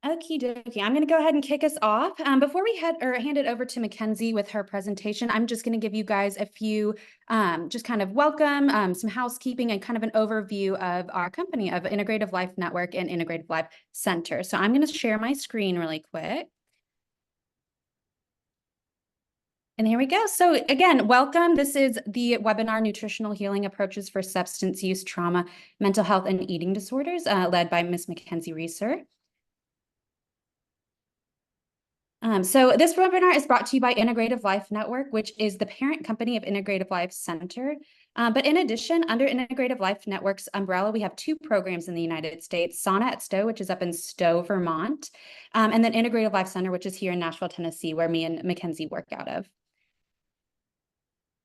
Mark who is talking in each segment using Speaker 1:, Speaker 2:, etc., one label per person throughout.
Speaker 1: Okie dokie. I'm going to go ahead and kick us off. Before we hand it over to Mackenzie with her presentation, I'm just going to give you guys a few, just kind of welcome, some housekeeping, and kind of an overview of our company of Integrative Life Network and Integrative Life Center. So I'm going to share my screen really quick. And here we go. So again, welcome. This is the webinar, Nutritional Healing Approaches for Substance Use, Trauma, Mental Health, and Eating Disorders, led by Ms. Mackenzie Reeser. So this webinar is brought to you by Integrative Life Network, which is the parent company of Integrative Life Center. But in addition, under Integrative Life Network's umbrella, we have two programs in the United States, Sauna at Stowe, which is up in Stowe, Vermont, and then Integrative Life Center, which is here in Nashville, Tennessee, where me and Mackenzie work out of.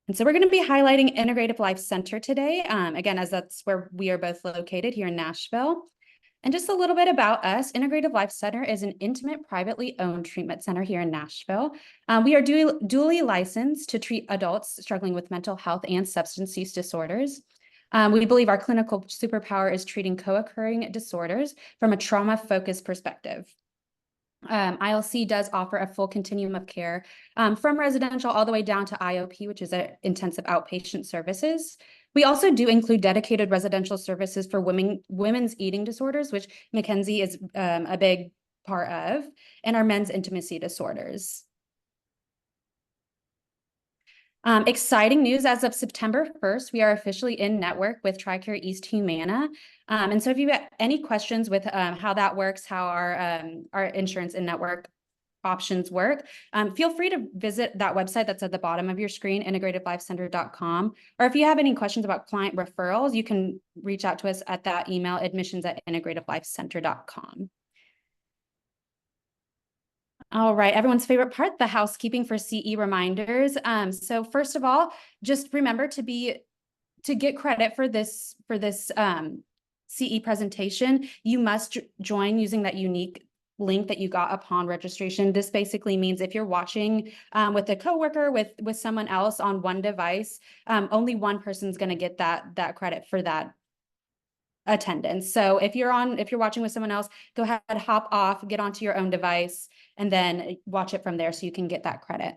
Speaker 1: And so we're going to be highlighting Integrative Life Center today, again, as that's where we are both located here in Nashville. And just a little bit about us, Integrative Life Center is an intimate, privately owned treatment center here in Nashville. We are dually licensed to treat adults struggling with mental health and substance use disorders. We believe our clinical superpower is treating co-occurring disorders from a trauma-focused perspective. ILC does offer a full continuum of care from residential all the way down to IOP, which is intensive outpatient services. We also do include dedicated residential services for women's eating disorders, which Mackenzie is a big part of, and our men's intimacy disorders. Exciting news, as of September 1st, we are officially in network with TRICARE East Humana. And so if you have any questions with how that works, how our insurance and network options work, feel free to visit that website that's at the bottom of your screen, integrativelifecenter.com. Or if you have any questions about client referrals, you can reach out to us at that email, admissions@integrativelifecenter.com. All right, everyone's favorite part, the housekeeping for CE reminders. So first of all, just remember to get credit for this CE presentation. You must join using that unique link that you got upon registration. This basically means if you're watching with a coworker, with someone else on one device, only one person's going to get that credit for that attendance. So if you're watching with someone else, go ahead, hop off, get onto your own device, and then watch it from there so you can get that credit.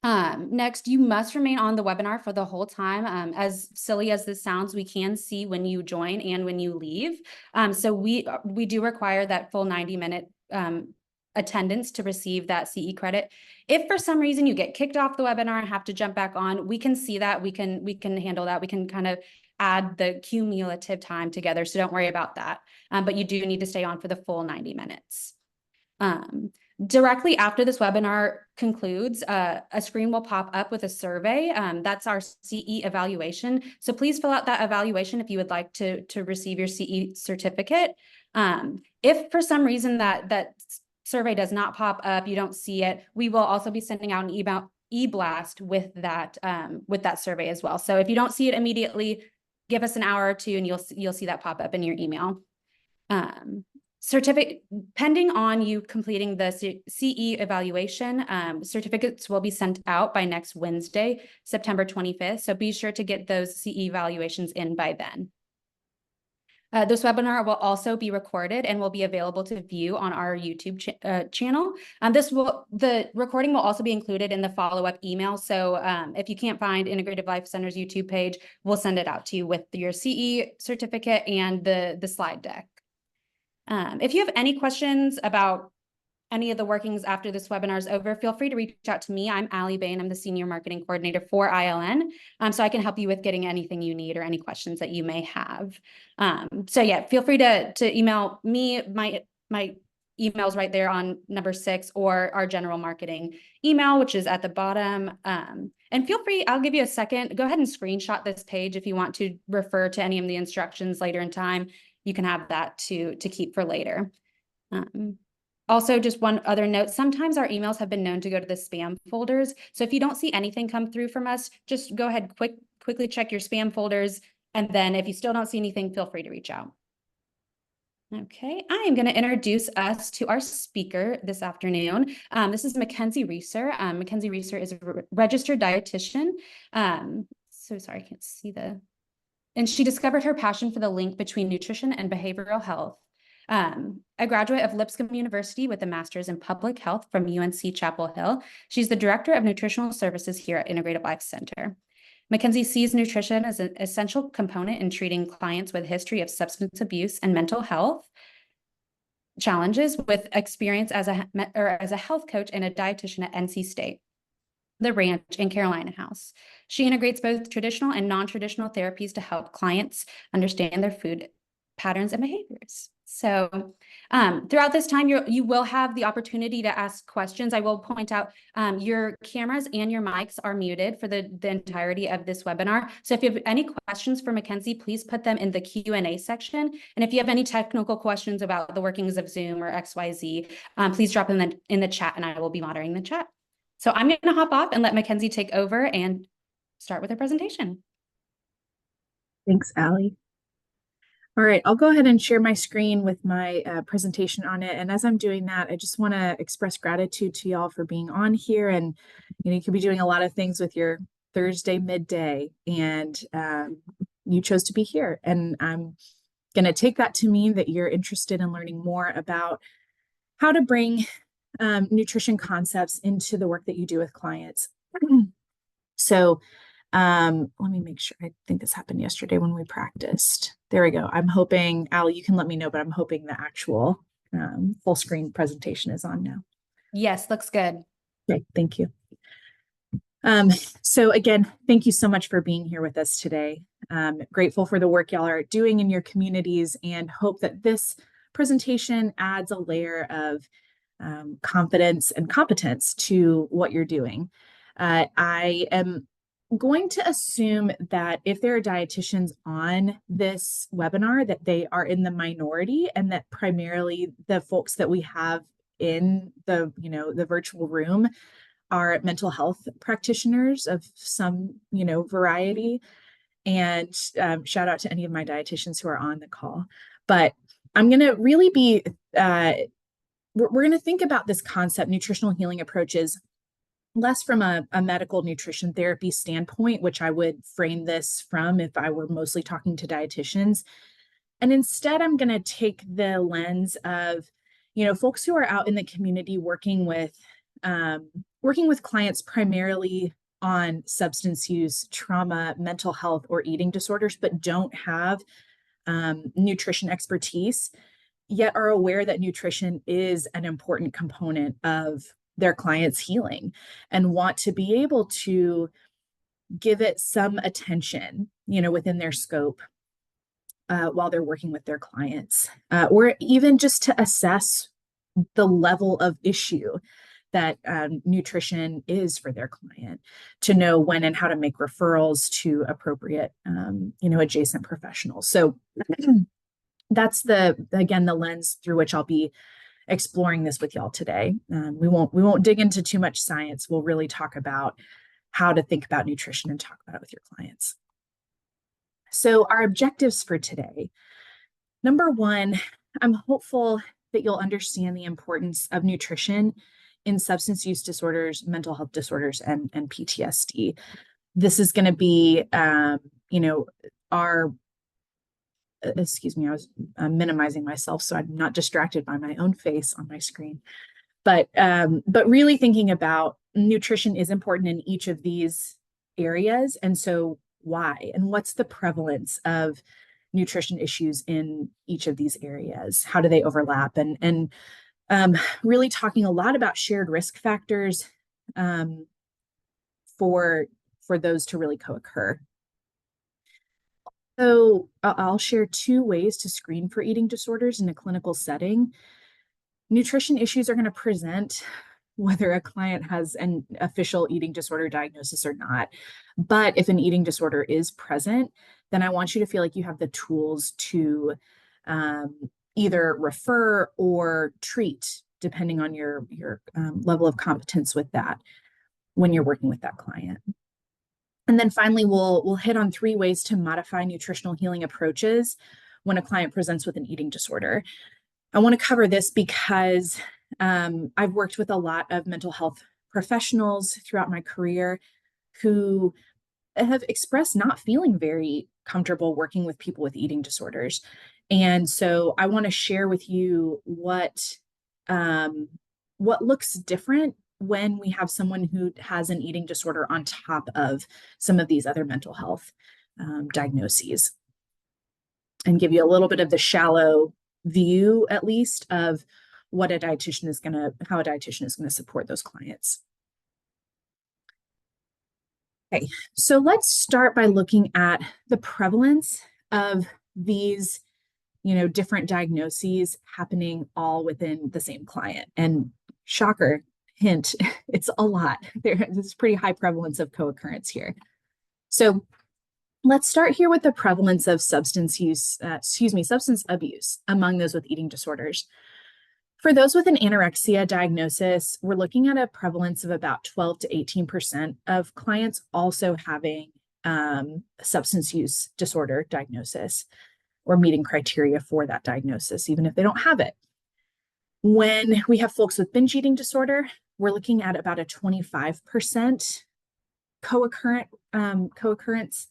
Speaker 1: Next, you must remain on the webinar for the whole time. As silly as this sounds, we can see when you join and when you leave. So we do require that full 90-minute attendance to receive that CE credit. If for some reason you get kicked off the webinar and have to jump back on, we can see that. We can handle that. We can kind of add the cumulative time together. So don't worry about that. But you do need to stay on for the full 90 minutes. Directly after this webinar concludes, a screen will pop up with a survey. That's our CE evaluation. So please fill out that evaluation if you would like to receive your CE certificate. If for some reason that survey does not pop up, you don't see it, we will also be sending out an e-blast with that survey as well. So if you don't see it immediately, give us an hour or two and you'll see that pop up in your email. Certificate, pending on you completing the CE evaluation, certificates will be sent out by next Wednesday, September 25th. So be sure to get those CE evaluations in by then. This webinar will also be recorded and will be available to view on our YouTube channel. The recording will also be included in the follow-up email. So if you can't find Integrative Life Center's YouTube page, we'll send it out to you with your CE certificate and the slide deck. If you have any questions about any of the workings after this webinar is over, feel free to reach out to me. I'm Allie Bain. I'm the Senior Marketing Coordinator for ILN. So I can help you with getting anything you need or any questions that you may have. So yeah, feel free to email me. My email's right there on number 6, or our general marketing email, which is at the bottom. And feel free, I'll give you a second, go ahead and screenshot this page if you want to refer to any of the instructions later in time. You can have that to keep for later. Also, just one other note, sometimes our emails have been known to go to the spam folders. So if you don't see anything come through from us, just go ahead, quickly check your spam folders. And then if you still don't see anything, feel free to reach out. Okay, I am going to introduce us to our speaker this afternoon. This is Mackenzie Reeser. Mackenzie Reeser is a registered dietitian. So sorry, I can't see and she discovered her passion for the link between nutrition and behavioral health. A graduate of Lipscomb University with a master's in public health from UNC Chapel Hill. She's the director of nutritional services here at Integrative Life Center. Mackenzie sees nutrition as an essential component in treating clients with a history of substance abuse and mental health challenges, with experience as a health coach and a dietitian at NC State, the Ranch, and Carolina House. She integrates both traditional and non-traditional therapies to help clients understand their food patterns and behaviors. So throughout this time, you will have the opportunity to ask questions. I will point out your cameras and your mics are muted for the entirety of this webinar. So if you have any questions for Mackenzie, please put them in the Q&A section. And if you have any technical questions about the workings of Zoom or XYZ, please drop them in the chat and I will be monitoring the chat. So I'm going to hop off and let Mackenzie take over and start with her presentation.
Speaker 2: Thanks, Allie. All right, I'll go ahead and share my screen with my presentation on it. And as I'm doing that, I just want to express gratitude to y'all for being on here. And you could be doing a lot of things with your Thursday midday, and you chose to be here. And I'm going to take that to mean that you're interested in learning more about how to bring nutrition concepts into the work that you do with clients. So let me make sure. I think this happened yesterday when we practiced. There we go. I'm hoping, Allie, you can let me know, but I'm hoping the actual full screen presentation is on now.
Speaker 1: Yes, looks good.
Speaker 2: Okay, thank you. So again, thank you so much for being here with us today. Grateful for the work y'all are doing in your communities, and hope that this presentation adds a layer of confidence and competence to what you're doing. I am going to assume that if there are dietitians on this webinar, that they are in the minority, and that primarily the folks that we have in the virtual room are mental health practitioners of some variety. And shout out to any of my dietitians who are on the call. But I'm going to really be we're going to think about this concept, nutritional healing approaches, less from a medical nutrition therapy standpoint, which I would frame this from if I were mostly talking to dietitians. And instead, I'm going to take the lens of, folks who are out in the community working with clients primarily on substance use, trauma, mental health, or eating disorders, but don't have nutrition expertise, yet are aware that nutrition is an important component of their clients' healing, and want to be able to give it some attention, within their scope while they're working with their clients, or even just to assess the level of issue that nutrition is for their client, to know when and how to make referrals to appropriate, adjacent professionals. So that's the lens through which I'll be exploring this with y'all today. We won't dig into too much science. We'll really talk about how to think about nutrition and talk about it with your clients. So our objectives for today. Number one, I'm hopeful that you'll understand the importance of nutrition in substance use disorders, mental health disorders, and PTSD. This is going to be, excuse me, I was minimizing myself so I'm not distracted by my own face on my screen. But really thinking about nutrition is important in each of these areas. And so why? And what's the prevalence of nutrition issues in each of these areas? How do they overlap? And really talking a lot about shared risk factors for those to really co-occur. So I'll share 2 ways to screen for eating disorders in a clinical setting. Nutrition issues are going to present whether a client has an official eating disorder diagnosis or not. But if an eating disorder is present, then I want you to feel like you have the tools to either refer or treat, depending on your level of competence with that when you're working with that client. And then finally, we'll hit on 3 ways to modify nutritional healing approaches when a client presents with an eating disorder. I want to cover this because I've worked with a lot of mental health professionals throughout my career who have expressed not feeling very comfortable working with people with eating disorders. And so I want to share with you what looks different when we have someone who has an eating disorder on top of some of these other mental health diagnoses, and give you a little bit of the shallow view, at least, of what a dietitian is how a dietitian is going to support those clients. Okay, so let's start by looking at the prevalence of these, different diagnoses happening all within the same client. And shocker, hint, it's a lot. There's pretty high prevalence of co-occurrence here. So let's start here with the prevalence of substance abuse among those with eating disorders. For those with an anorexia diagnosis, we're looking at a prevalence of about 12 to 18% of clients also having substance use disorder diagnosis or meeting criteria for that diagnosis, even if they don't have it. When we have folks with binge eating disorder, we're looking at about a 25% co-occurrence.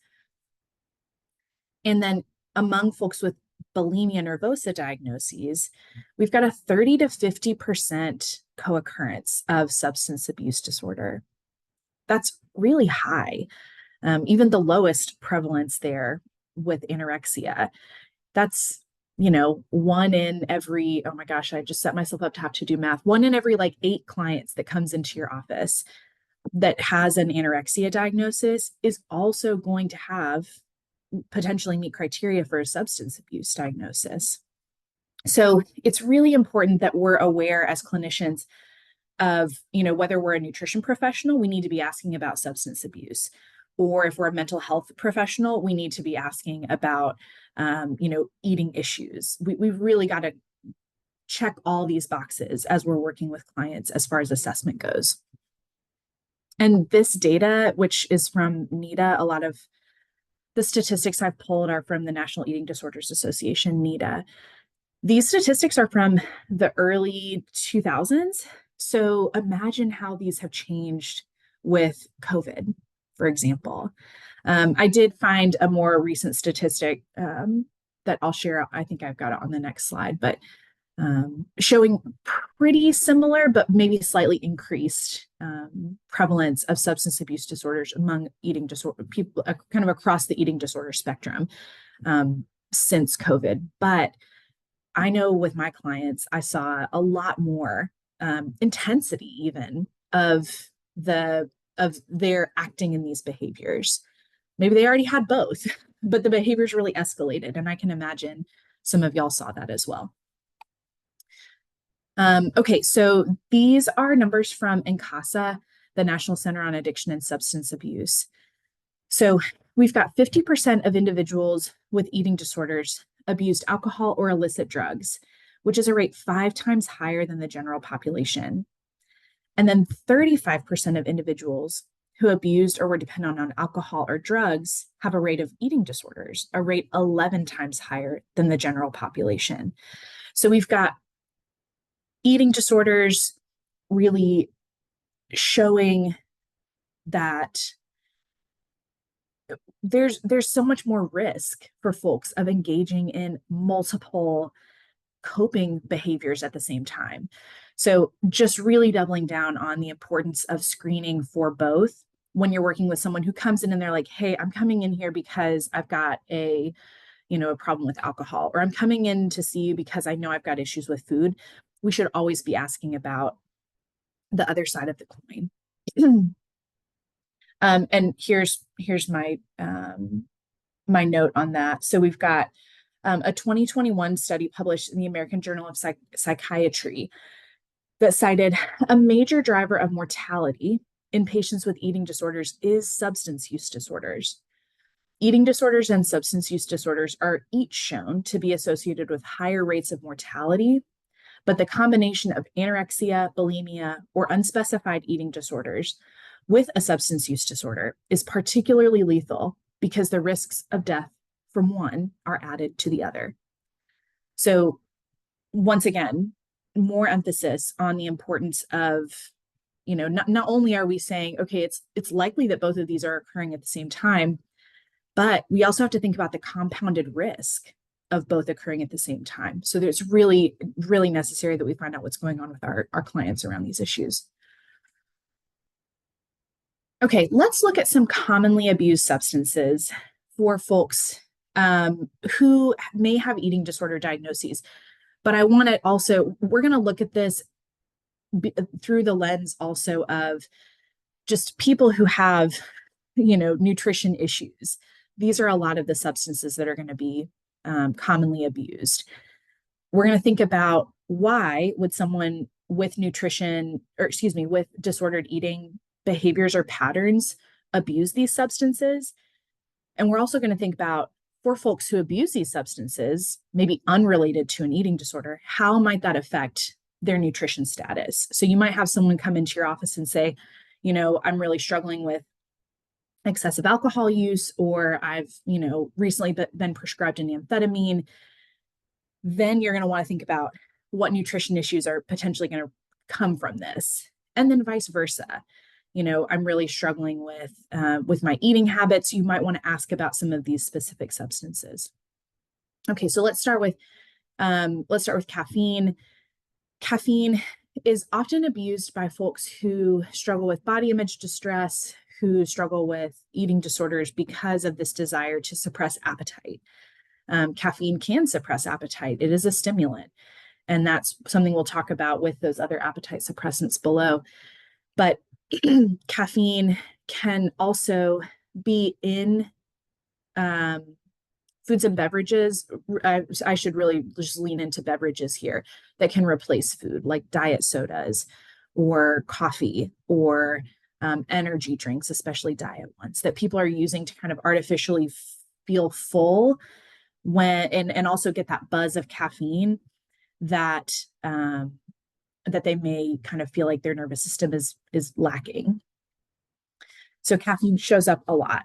Speaker 2: And then among folks with bulimia nervosa diagnoses, we've got a 30 to 50% co-occurrence of substance abuse disorder. That's really high. Even the lowest prevalence there with anorexia, that's, one in every, oh my gosh, I just set myself up to have to do math. One in every 8 clients that comes into your office that has an anorexia diagnosis is also going to have potentially meet criteria for a substance abuse diagnosis. So it's really important that we're aware as clinicians of, whether we're a nutrition professional, we need to be asking about substance abuse. Or if we're a mental health professional, we need to be asking about, eating issues. We've really got to check all these boxes as we're working with clients as far as assessment goes. And this data, which is from NEDA, a lot of the statistics I've pulled are from the National Eating Disorders Association, NEDA. These statistics are from the early 2000s. So imagine how these have changed with COVID, for example. I did find a more recent statistic that I'll share. I think I've got it on the next slide, but showing pretty similar, but maybe slightly increased prevalence of substance abuse disorders among eating disorder people, kind of across the eating disorder spectrum since COVID. But I know with my clients, I saw a lot more intensity even of their acting in these behaviors. Maybe they already had both, but the behaviors really escalated. And I can imagine some of y'all saw that as well. Okay, so these are numbers from NCASA, the National Center on Addiction and Substance Abuse. So we've got 50% of individuals with eating disorders abused alcohol or illicit drugs, which is a rate 5 times higher than the general population. And then 35% of individuals who abused or were dependent on alcohol or drugs have a rate of eating disorders, a rate 11 times higher than the general population. So we've got eating disorders really showing that there's so much more risk for folks of engaging in multiple coping behaviors at the same time. So just really doubling down on the importance of screening for both when you're working with someone who comes in and they're like, hey, I'm coming in here because I've got a problem with alcohol, or I'm coming in to see you because I know I've got issues with food. We should always be asking about the other side of the coin. And here's my my note on that. So we've got a 2021 study published in the American Journal of Psychiatry that cited a major driver of mortality in patients with eating disorders is substance use disorders. Eating disorders and substance use disorders are each shown to be associated with higher rates of mortality, but the combination of anorexia, bulimia, or unspecified eating disorders with a substance use disorder is particularly lethal because the risks of death from one are added to the other. So once again, more emphasis on the importance of, not only are we saying, okay, it's likely that both of these are occurring at the same time, but we also have to think about the compounded risk of both occurring at the same time. So it's really, really necessary that we find out what's going on with our clients around these issues. Okay, let's look at some commonly abused substances for folks who may have eating disorder diagnoses. But I want to also, we're going to look at this through the lens also of just people who have, nutrition issues. These are a lot of the substances that are going to be commonly abused. We're going to think about why would someone with with disordered eating behaviors or patterns abuse these substances. And we're also going to think about, for folks who abuse these substances, maybe unrelated to an eating disorder, how might that affect their nutrition status? So you might have someone come into your office and say, I'm really struggling with excessive alcohol use, or I've, recently been prescribed an amphetamine. Then you're going to want to think about what nutrition issues are potentially going to come from this. And then vice versa. I'm really struggling with my eating habits. You might want to ask about some of these specific substances. Okay, so let's start with caffeine. Caffeine is often abused by folks who struggle with body image distress, who struggle with eating disorders because of this desire to suppress appetite. Caffeine can suppress appetite. It is a stimulant, and that's something we'll talk about with those other appetite suppressants below. But caffeine can also be in foods and beverages. I should really just lean into beverages here that can replace food, like diet sodas or coffee or energy drinks, especially diet ones, that people are using to kind of artificially feel full and also get that buzz of caffeine that that they may kind of feel like their nervous system is lacking. So caffeine shows up a lot.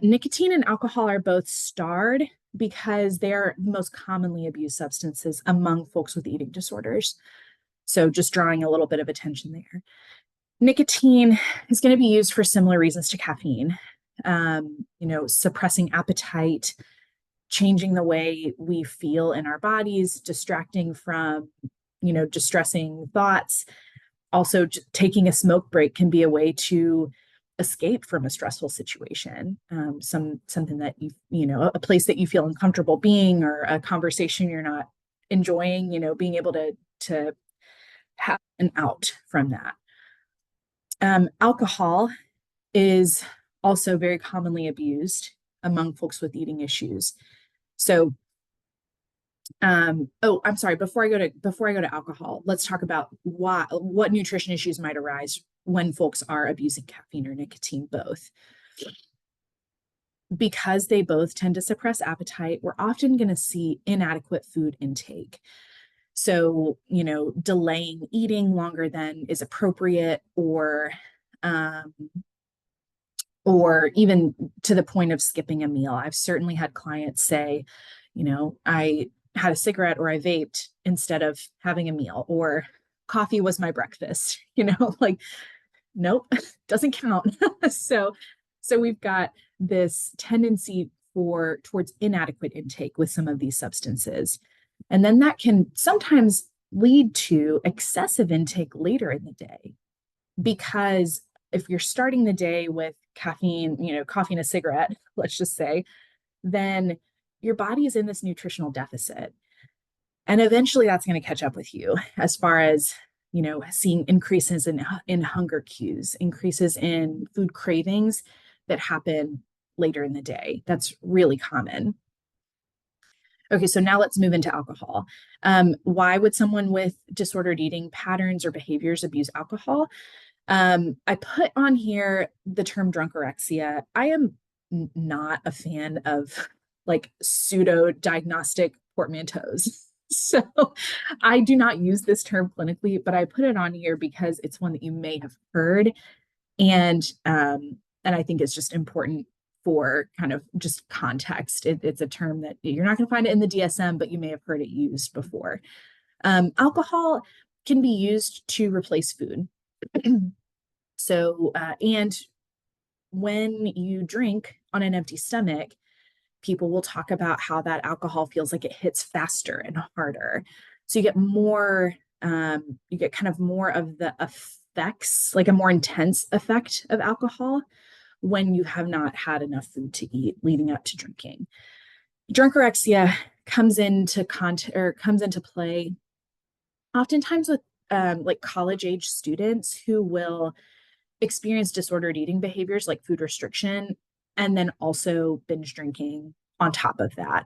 Speaker 2: Nicotine and alcohol are both starred because they are the most commonly abused substances among folks with eating disorders. So just drawing a little bit of attention there. Nicotine is going to be used for similar reasons to caffeine, suppressing appetite, changing the way we feel in our bodies, distracting from, distressing thoughts. Also, taking a smoke break can be a way to escape from a stressful situation, something that a place that you feel uncomfortable being, or a conversation you're not enjoying, being able to have an out from that. Alcohol is also very commonly abused among folks with eating issues. So, I'm sorry, before I go to alcohol, let's talk about what nutrition issues might arise when folks are abusing caffeine or nicotine both. Because they both tend to suppress appetite, we're often going to see inadequate food intake. So, delaying eating longer than is appropriate, or even to the point of skipping a meal. I've certainly had clients say, I had a cigarette or I vaped instead of having a meal, or coffee was my breakfast, like, nope, doesn't count. So we've got this tendency towards inadequate intake with some of these substances. And then that can sometimes lead to excessive intake later in the day, because if you're starting the day with caffeine, coffee and a cigarette, let's just say, then your body is in this nutritional deficit. And eventually that's going to catch up with you as far as, seeing increases in hunger cues, increases in food cravings that happen later in the day. That's really common. Okay, so now let's move into alcohol. Why would someone with disordered eating patterns or behaviors abuse alcohol? I put on here the term drunkorexia. I am not a fan of like pseudo diagnostic portmanteaus. So I do not use this term clinically, but I put it on here because it's one that you may have heard. And I think it's just important for kind of just context. It's a term that you're not going to find it in the DSM, but you may have heard it used before. Alcohol can be used to replace food. So, and when you drink on an empty stomach, people will talk about how that alcohol feels like it hits faster and harder. So you get more, you get kind of more of the effects, like a more intense effect of alcohol when you have not had enough food to eat leading up to drinking. Drunkorexia comes into play oftentimes with like college age students who will experience disordered eating behaviors like food restriction and then also binge drinking on top of that.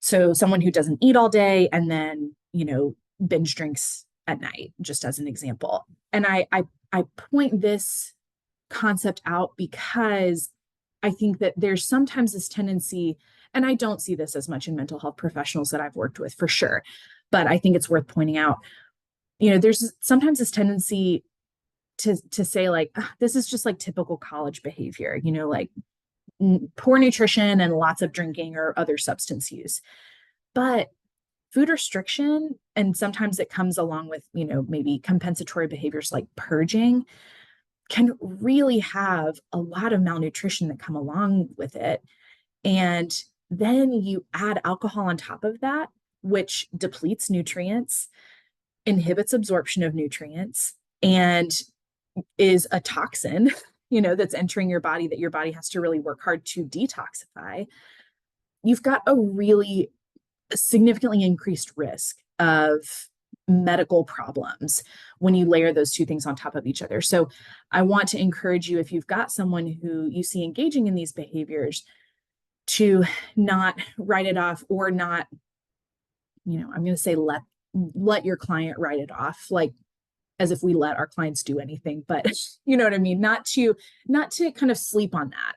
Speaker 2: So someone who doesn't eat all day and then, binge drinks at night, just as an example. And I point this concept out because I think that there's sometimes this tendency, and I don't see this as much in mental health professionals that I've worked with for sure, but I think it's worth pointing out, there's sometimes this tendency to say like, this is just like typical college behavior, like poor nutrition and lots of drinking or other substance use. But food restriction, and sometimes it comes along with, maybe compensatory behaviors like purging, can really have a lot of malnutrition that come along with it. And then you add alcohol on top of that, which depletes nutrients, inhibits absorption of nutrients, and is a toxin, that's entering your body that your body has to really work hard to detoxify. You've got a really significantly increased risk of medical problems when you layer those two things on top of each other. So I want to encourage you, if you've got someone who you see engaging in these behaviors, to not write it off, or not, I'm going to say let your client write it off, like as if we let our clients do anything, but you know what I mean? Not to kind of sleep on that,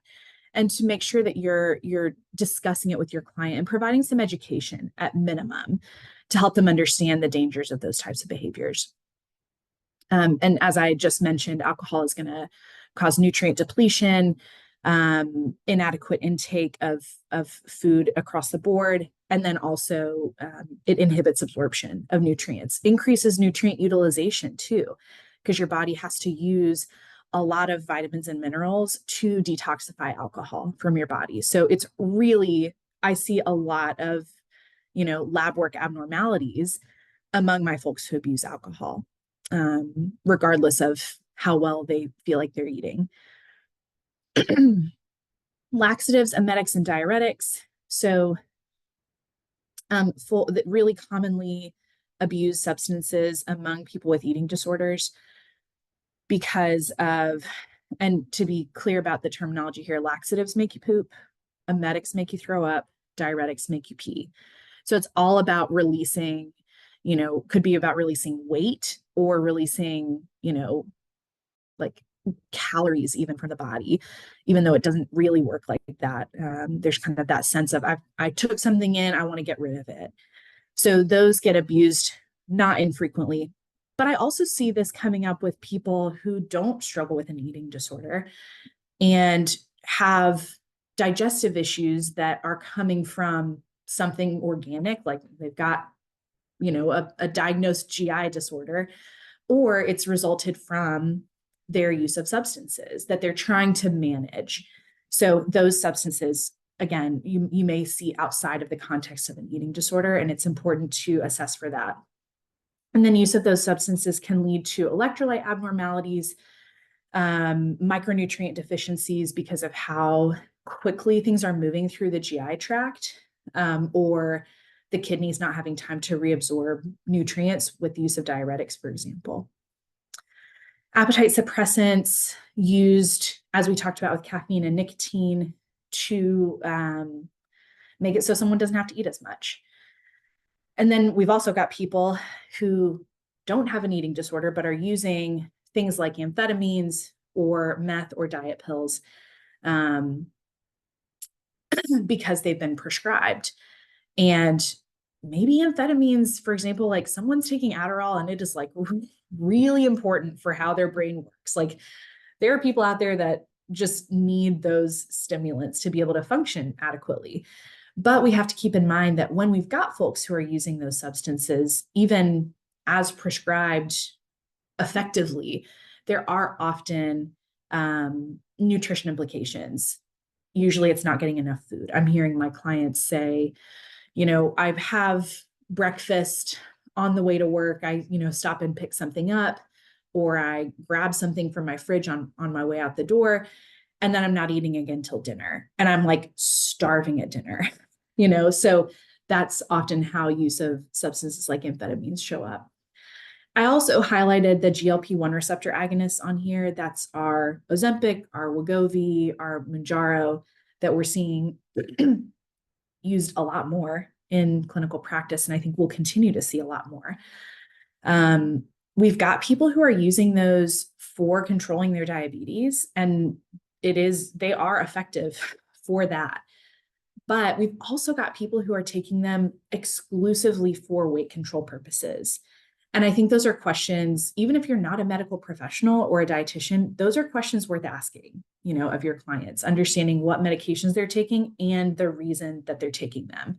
Speaker 2: and to make sure that you're discussing it with your client and providing some education at minimum to help them understand the dangers of those types of behaviors. And as I just mentioned, alcohol is going to cause nutrient depletion, inadequate intake of food across the board, and then also it inhibits absorption of nutrients, increases nutrient utilization too, because your body has to use a lot of vitamins and minerals to detoxify alcohol from your body. So it's really, I see a lot of, lab work abnormalities among my folks who abuse alcohol, regardless of how well they feel like they're eating. Laxatives, emetics, and diuretics. So really commonly abused substances among people with eating disorders because of, and to be clear about the terminology here, laxatives make you poop, emetics make you throw up, diuretics make you pee. So it's all about releasing, could be about releasing weight or releasing, like calories even from the body, even though it doesn't really work like that. There's kind of that sense of I took something in, I want to get rid of it. So those get abused not infrequently. But I also see this coming up with people who don't struggle with an eating disorder and have digestive issues that are coming from something organic, like they've got, a diagnosed GI disorder, or it's resulted from their use of substances that they're trying to manage. So those substances, again, you may see outside of the context of an eating disorder, and it's important to assess for that. And then use of those substances can lead to electrolyte abnormalities, micronutrient deficiencies because of how quickly things are moving through the GI tract, or the kidneys not having time to reabsorb nutrients with the use of diuretics, for example. Appetite suppressants used, as we talked about with caffeine and nicotine, to make it so someone doesn't have to eat as much. And then we've also got people who don't have an eating disorder, but are using things like amphetamines or meth or diet pills because they've been prescribed. And maybe amphetamines, for example, like someone's taking Adderall and it is like really important for how their brain works. Like there are people out there that just need those stimulants to be able to function adequately. But we have to keep in mind that when we've got folks who are using those substances, even as prescribed effectively, there are often nutrition implications usually it's not getting enough food. I'm hearing my clients say, you know, I have breakfast on the way to work. I, you know, stop and pick something up, or I grab something from my fridge on my way out the door, and then I'm not eating again till dinner. And I'm like starving at dinner, you know? So that's often how use of substances like amphetamines show up. I also highlighted the GLP-1 receptor agonists on here. That's our Ozempic, our Wegovy, our Mounjaro, that we're seeing used a lot more in clinical practice. And I think we'll continue to see a lot more. We've got people who are using those for controlling their diabetes, and they are effective for that. But we've also got people who are taking them exclusively for weight control purposes. And I think those are questions, even if you're not a medical professional or a dietitian, those are questions worth asking, you know, of your clients, understanding what medications they're taking and the reason that they're taking them.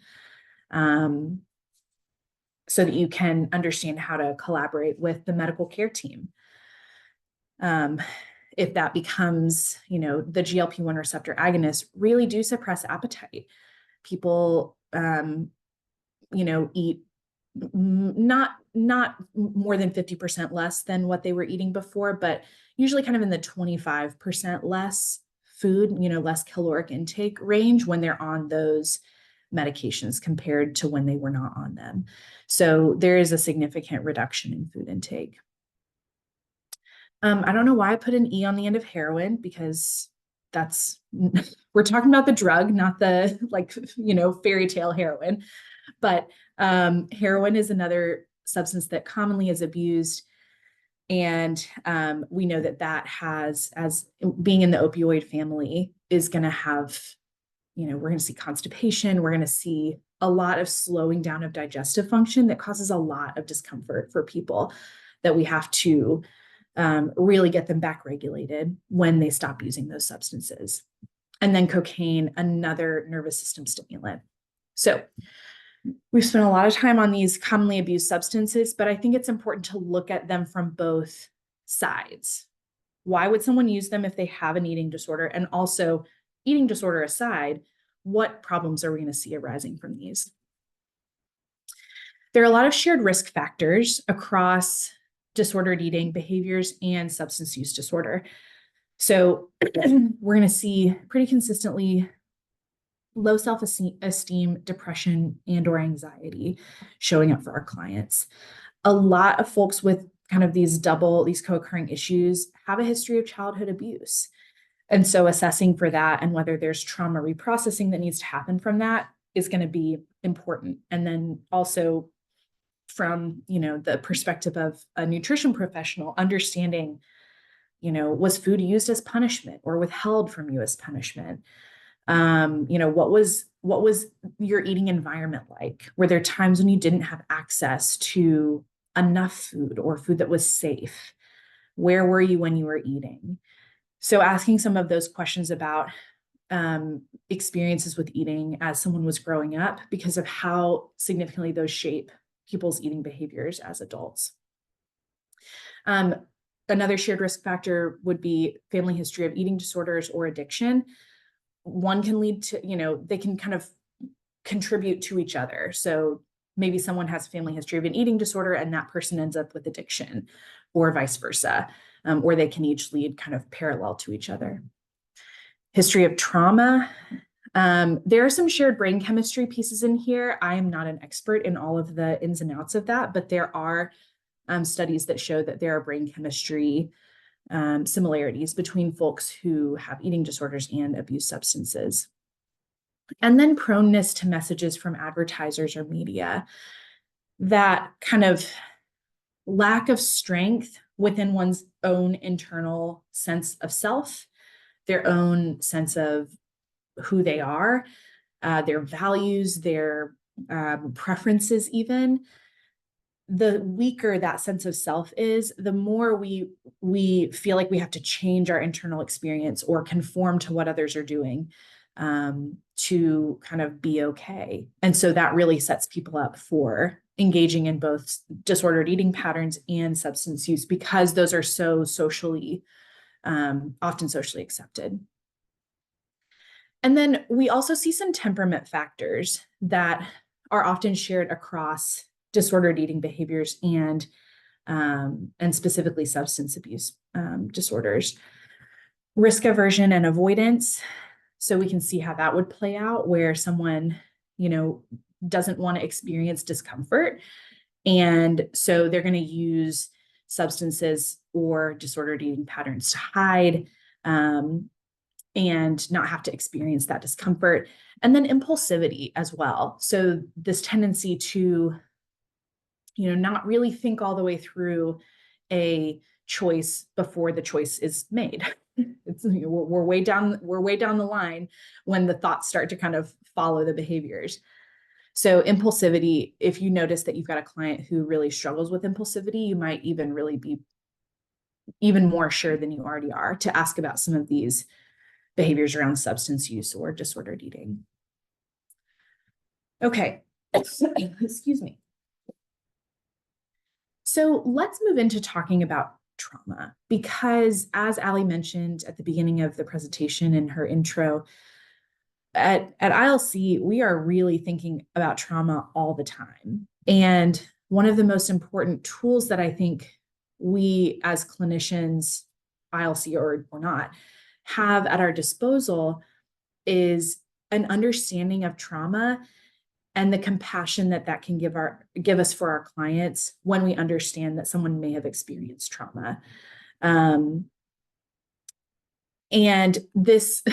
Speaker 2: So that you can understand how to collaborate with the medical care team. If that becomes, you know, the GLP-1 receptor agonists really do suppress appetite. People, you know, eat not more than 50% less than what they were eating before, but usually kind of in the 25% less food, you know, less caloric intake range when they're on those medications compared to when they were not on them. So there is a significant reduction in food intake. I don't know why I put an E on the end of heroin, because that's, we're talking about the drug, not the, like, you know, fairy tale heroin. But heroin is another substance that commonly is abused. And we know that has, as being in the opioid family, is going to have, you know, we're going to see constipation. We're going to see a lot of slowing down of digestive function that causes a lot of discomfort for people, that we have to really get them back regulated when they stop using those substances. And then cocaine, another nervous system stimulant. So we've spent a lot of time on these commonly abused substances, but I think it's important to look at them from both sides. Why would someone use them if they have an eating disorder? And also, eating disorder aside, what problems are we going to see arising from these? There are a lot of shared risk factors across disordered eating behaviors and substance use disorder. So we're going to see pretty consistently low self-esteem, depression, and or anxiety showing up for our clients. A lot of folks with kind of these co-occurring issues have a history of childhood abuse. And so assessing for that and whether there's trauma reprocessing that needs to happen from that is going to be important. And then also from, you know, the perspective of a nutrition professional, understanding, you know, was food used as punishment or withheld from you as punishment? You know, what was your eating environment like? Were there times when you didn't have access to enough food or food that was safe? Where were you when you were eating? So asking some of those questions about experiences with eating as someone was growing up, because of how significantly those shape people's eating behaviors as adults. Another shared risk factor would be family history of eating disorders or addiction. One can lead to, you know, they can kind of contribute to each other. So maybe someone has a family history of an eating disorder and that person ends up with addiction, or vice versa, or they can each lead kind of parallel to each other. History of trauma. There are some shared brain chemistry pieces in here. I am not an expert in all of the ins and outs of that, but there are studies that show that there are brain chemistry similarities between folks who have eating disorders and abuse substances. And then proneness to messages from advertisers or media. That kind of lack of strength within one's own internal sense of self, their own sense of who they are, their values, their preferences even. The weaker that sense of self is, the more we feel like we have to change our internal experience or conform to what others are doing to kind of be okay. And so that really sets people up for engaging in both disordered eating patterns and substance use, because those are so socially, often socially accepted. And then we also see some temperament factors that are often shared across disordered eating behaviors and specifically substance abuse disorders. Risk aversion and avoidance. So we can see how that would play out, where someone, doesn't want to experience discomfort. And so they're going to use substances or disordered eating patterns to hide and not have to experience that discomfort. And then impulsivity as well. So this tendency to, not really think all the way through a choice before the choice is made. We're way down the line when the thoughts start to kind of follow the behaviors. So impulsivity, if you notice that you've got a client who really struggles with impulsivity, you might even really be even more sure than you already are to ask about some of these behaviors around substance use or disordered eating. Okay, excuse me. So let's move into talking about trauma, because as Allie mentioned at the beginning of the presentation in her intro, at ILC, we are really thinking about trauma all the time. And one of the most important tools that I think we as clinicians, ILC or not, have at our disposal is an understanding of trauma and the compassion that can give us for our clients when we understand that someone may have experienced trauma. And this,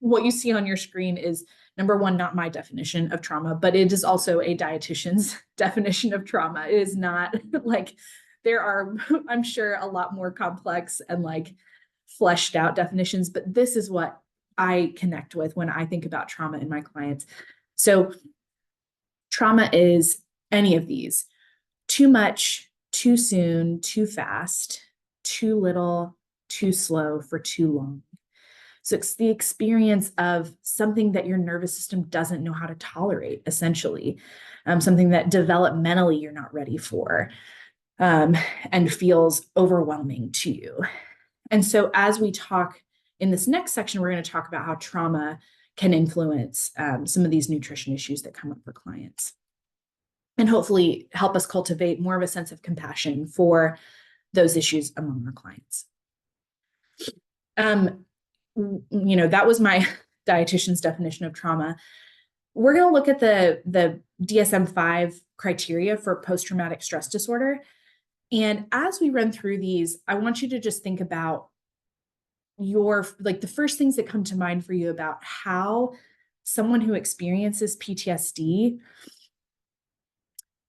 Speaker 2: what you see on your screen is, number one, not my definition of trauma, but it is also a dietitian's definition of trauma. It is not like, there are, I'm sure, a lot more complex and like fleshed out definitions, but this is what I connect with when I think about trauma in my clients. So trauma is any of these: too much, too soon, too fast, too little, too slow for too long. So it's the experience of something that your nervous system doesn't know how to tolerate, essentially, something that developmentally you're not ready for, and feels overwhelming to you. And so as we talk in this next section, we're going to talk about how trauma can influence some of these nutrition issues that come up for clients, and hopefully help us cultivate more of a sense of compassion for those issues among our clients. That was my dietitian's definition of trauma. We're going to look at the DSM-5 criteria for post-traumatic stress disorder. And as we run through these, I want you to just think about the first things that come to mind for you about how someone who experiences PTSD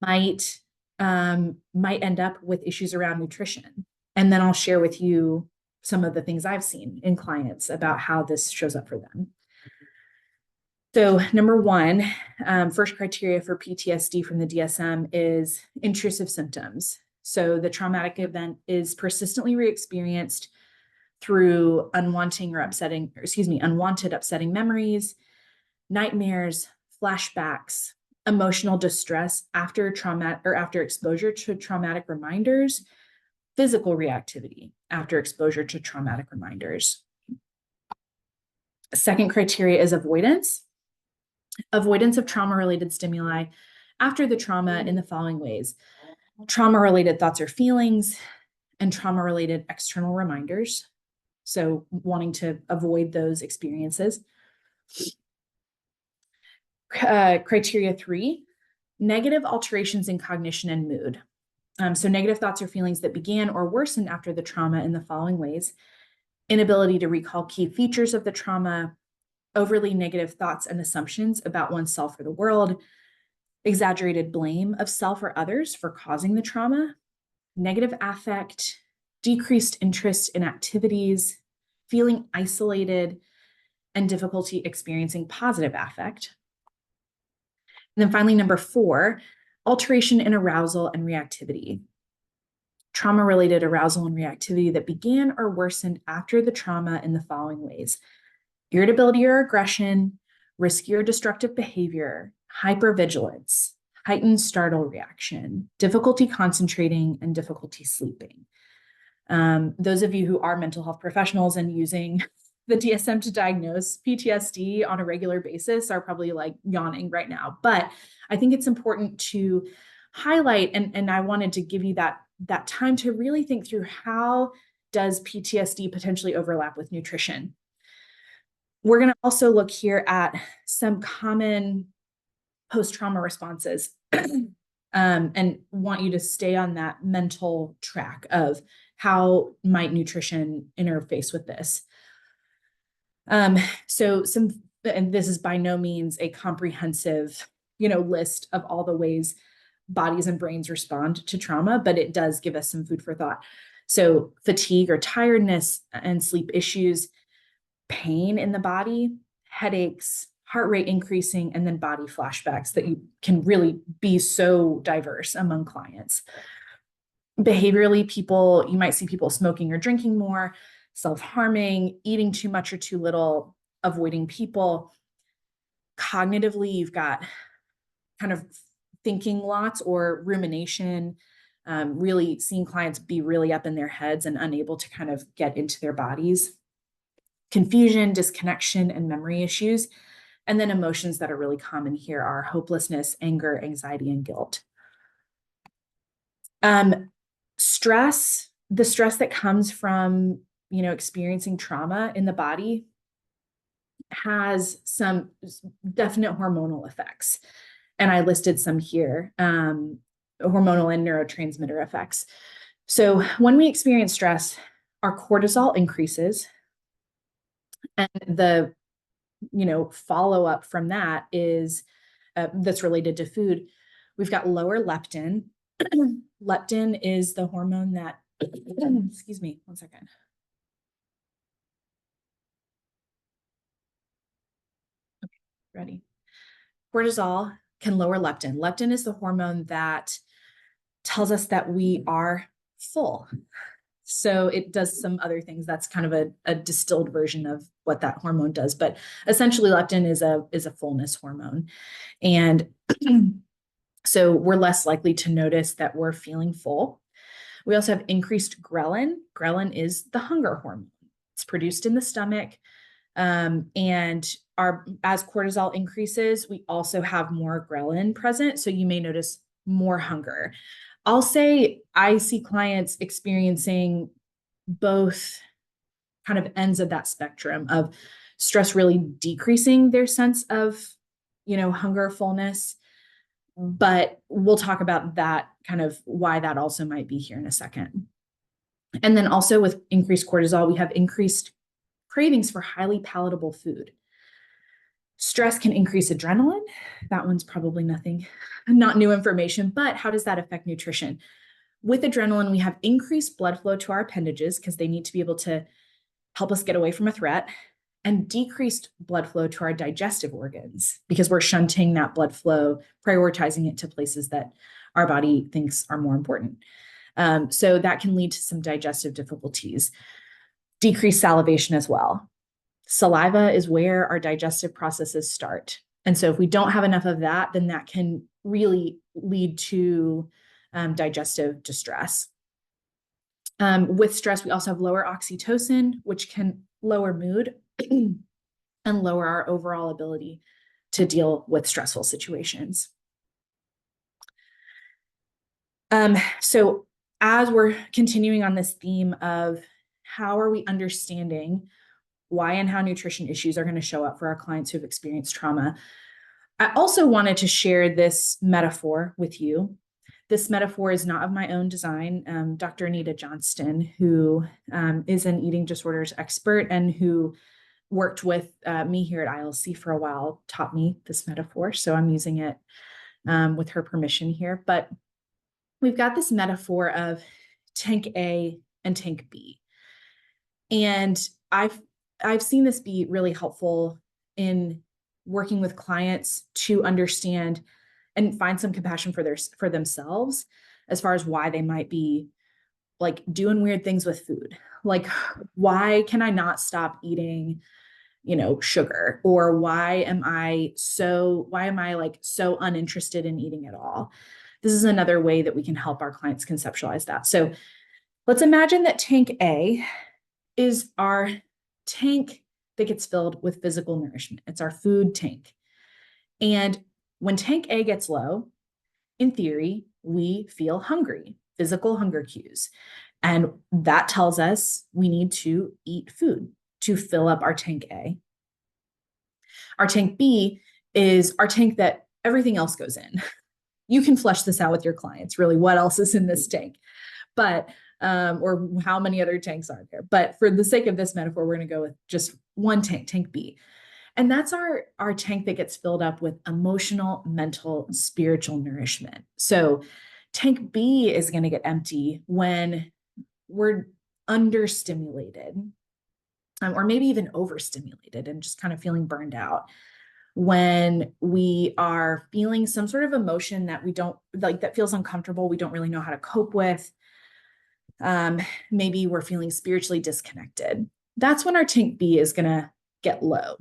Speaker 2: might end up with issues around nutrition. And then I'll share with you some of the things I've seen in clients about how this shows up for them. So number one, first criteria for PTSD from the DSM is intrusive symptoms. So the traumatic event is persistently re-experienced through unwanted upsetting memories, nightmares, flashbacks, emotional distress after trauma or after exposure to traumatic reminders, physical reactivity after exposure to traumatic reminders. Second criteria is avoidance. Avoidance of trauma-related stimuli after the trauma in the following ways: trauma-related thoughts or feelings, and trauma-related external reminders. So wanting to avoid those experiences. Criteria 3, negative alterations in cognition and mood. So negative thoughts or feelings that began or worsened after the trauma in the following ways: inability to recall key features of the trauma, overly negative thoughts and assumptions about oneself or the world, exaggerated blame of self or others for causing the trauma, negative affect, decreased interest in activities, feeling isolated, and difficulty experiencing positive affect. And then finally, number 4, alteration in arousal and reactivity. Trauma-related arousal and reactivity that began or worsened after the trauma in the following ways: irritability or aggression, risky or destructive behavior, hypervigilance, heightened startle reaction, difficulty concentrating, and difficulty sleeping. Those of you who are mental health professionals and using the DSM to diagnose PTSD on a regular basis are probably like yawning right now. But I think it's important to highlight, and I wanted to give you that time to really think through, how does PTSD potentially overlap with nutrition? We're going to also look here at some common post-trauma responses and want you to stay on that mental track of how might nutrition interface with this. So and this is by no means a comprehensive, list of all the ways bodies and brains respond to trauma, but it does give us some food for thought. So fatigue or tiredness and sleep issues, pain in the body, headaches, heart rate increasing, and then body flashbacks that you can really be so diverse among clients. Behaviorally, you might see people smoking or drinking more, self-harming, eating too much or too little, avoiding people. Cognitively, you've got kind of thinking lots or rumination, really seeing clients be really up in their heads and unable to kind of get into their bodies. Confusion, disconnection, and memory issues. And then emotions that are really common here are hopelessness, anger, anxiety, and guilt. Stress, the stress that comes from, experiencing trauma in the body has some definite hormonal effects. And I listed some here, hormonal and neurotransmitter effects. So when we experience stress, our cortisol increases, and the follow-up from that is that's related to food. We've got lower leptin. Leptin is the hormone that, excuse me, one second. Okay, ready. Cortisol can lower leptin. Leptin is the hormone that tells us that we are full. So it does some other things. That's kind of a distilled version of what that hormone does. But essentially, leptin is a fullness hormone. And so we're less likely to notice that we're feeling full. We also have increased ghrelin. Ghrelin is the hunger hormone. It's produced in the stomach. And as cortisol increases, we also have more ghrelin present. So you may notice more hunger. I'll say I see clients experiencing both kind of ends of that spectrum of stress really decreasing their sense of, hunger, fullness. But we'll talk about that, kind of why that also might be here in a second. And then also with increased cortisol, we have increased cravings for highly palatable food. Stress can increase adrenaline. That one's probably not new information, but how does that affect nutrition? With adrenaline, we have increased blood flow to our appendages because they need to be able to help us get away from a threat, and decreased blood flow to our digestive organs because we're shunting that blood flow, prioritizing it to places that our body thinks are more important. So that can lead to some digestive difficulties. Decreased salivation as well. Saliva is where our digestive processes start. And so if we don't have enough of that, then that can really lead to digestive distress. With stress, we also have lower oxytocin, which can lower mood and lower our overall ability to deal with stressful situations. So as we're continuing on this theme of how are we understanding why and how nutrition issues are going to show up for our clients who have experienced trauma, I also wanted to share this metaphor with you. This metaphor is not of my own design. Dr. Anita Johnston, who is an eating disorders expert and who worked with me here at ILC for a while, taught me this metaphor. So I'm using it with her permission here. But we've got this metaphor of tank A and tank B. And I've seen this be really helpful in working with clients to understand and find some compassion for themselves as far as why they might be like doing weird things with food. Like, why can I not stop eating, sugar? Or why am I like so uninterested in eating at all? This is another way that we can help our clients conceptualize that. So let's imagine that tank A is our tank that gets filled with physical nourishment. It's our food tank. And when tank A gets low, in theory, we feel hungry, physical hunger cues. And that tells us we need to eat food to fill up our tank A. Our tank B is our tank that everything else goes in. You can flesh this out with your clients, really, what else is in this tank, but or how many other tanks are there. But for the sake of this metaphor, we're going to go with just one tank, tank B. And that's our tank that gets filled up with emotional, mental, spiritual nourishment. So tank B is going to get empty when we're understimulated, or maybe even overstimulated and just kind of feeling burned out. When we are feeling some sort of emotion that we don't like, that feels uncomfortable, we don't really know how to cope with. Maybe we're feeling spiritually disconnected. That's when our tank B is going to get low.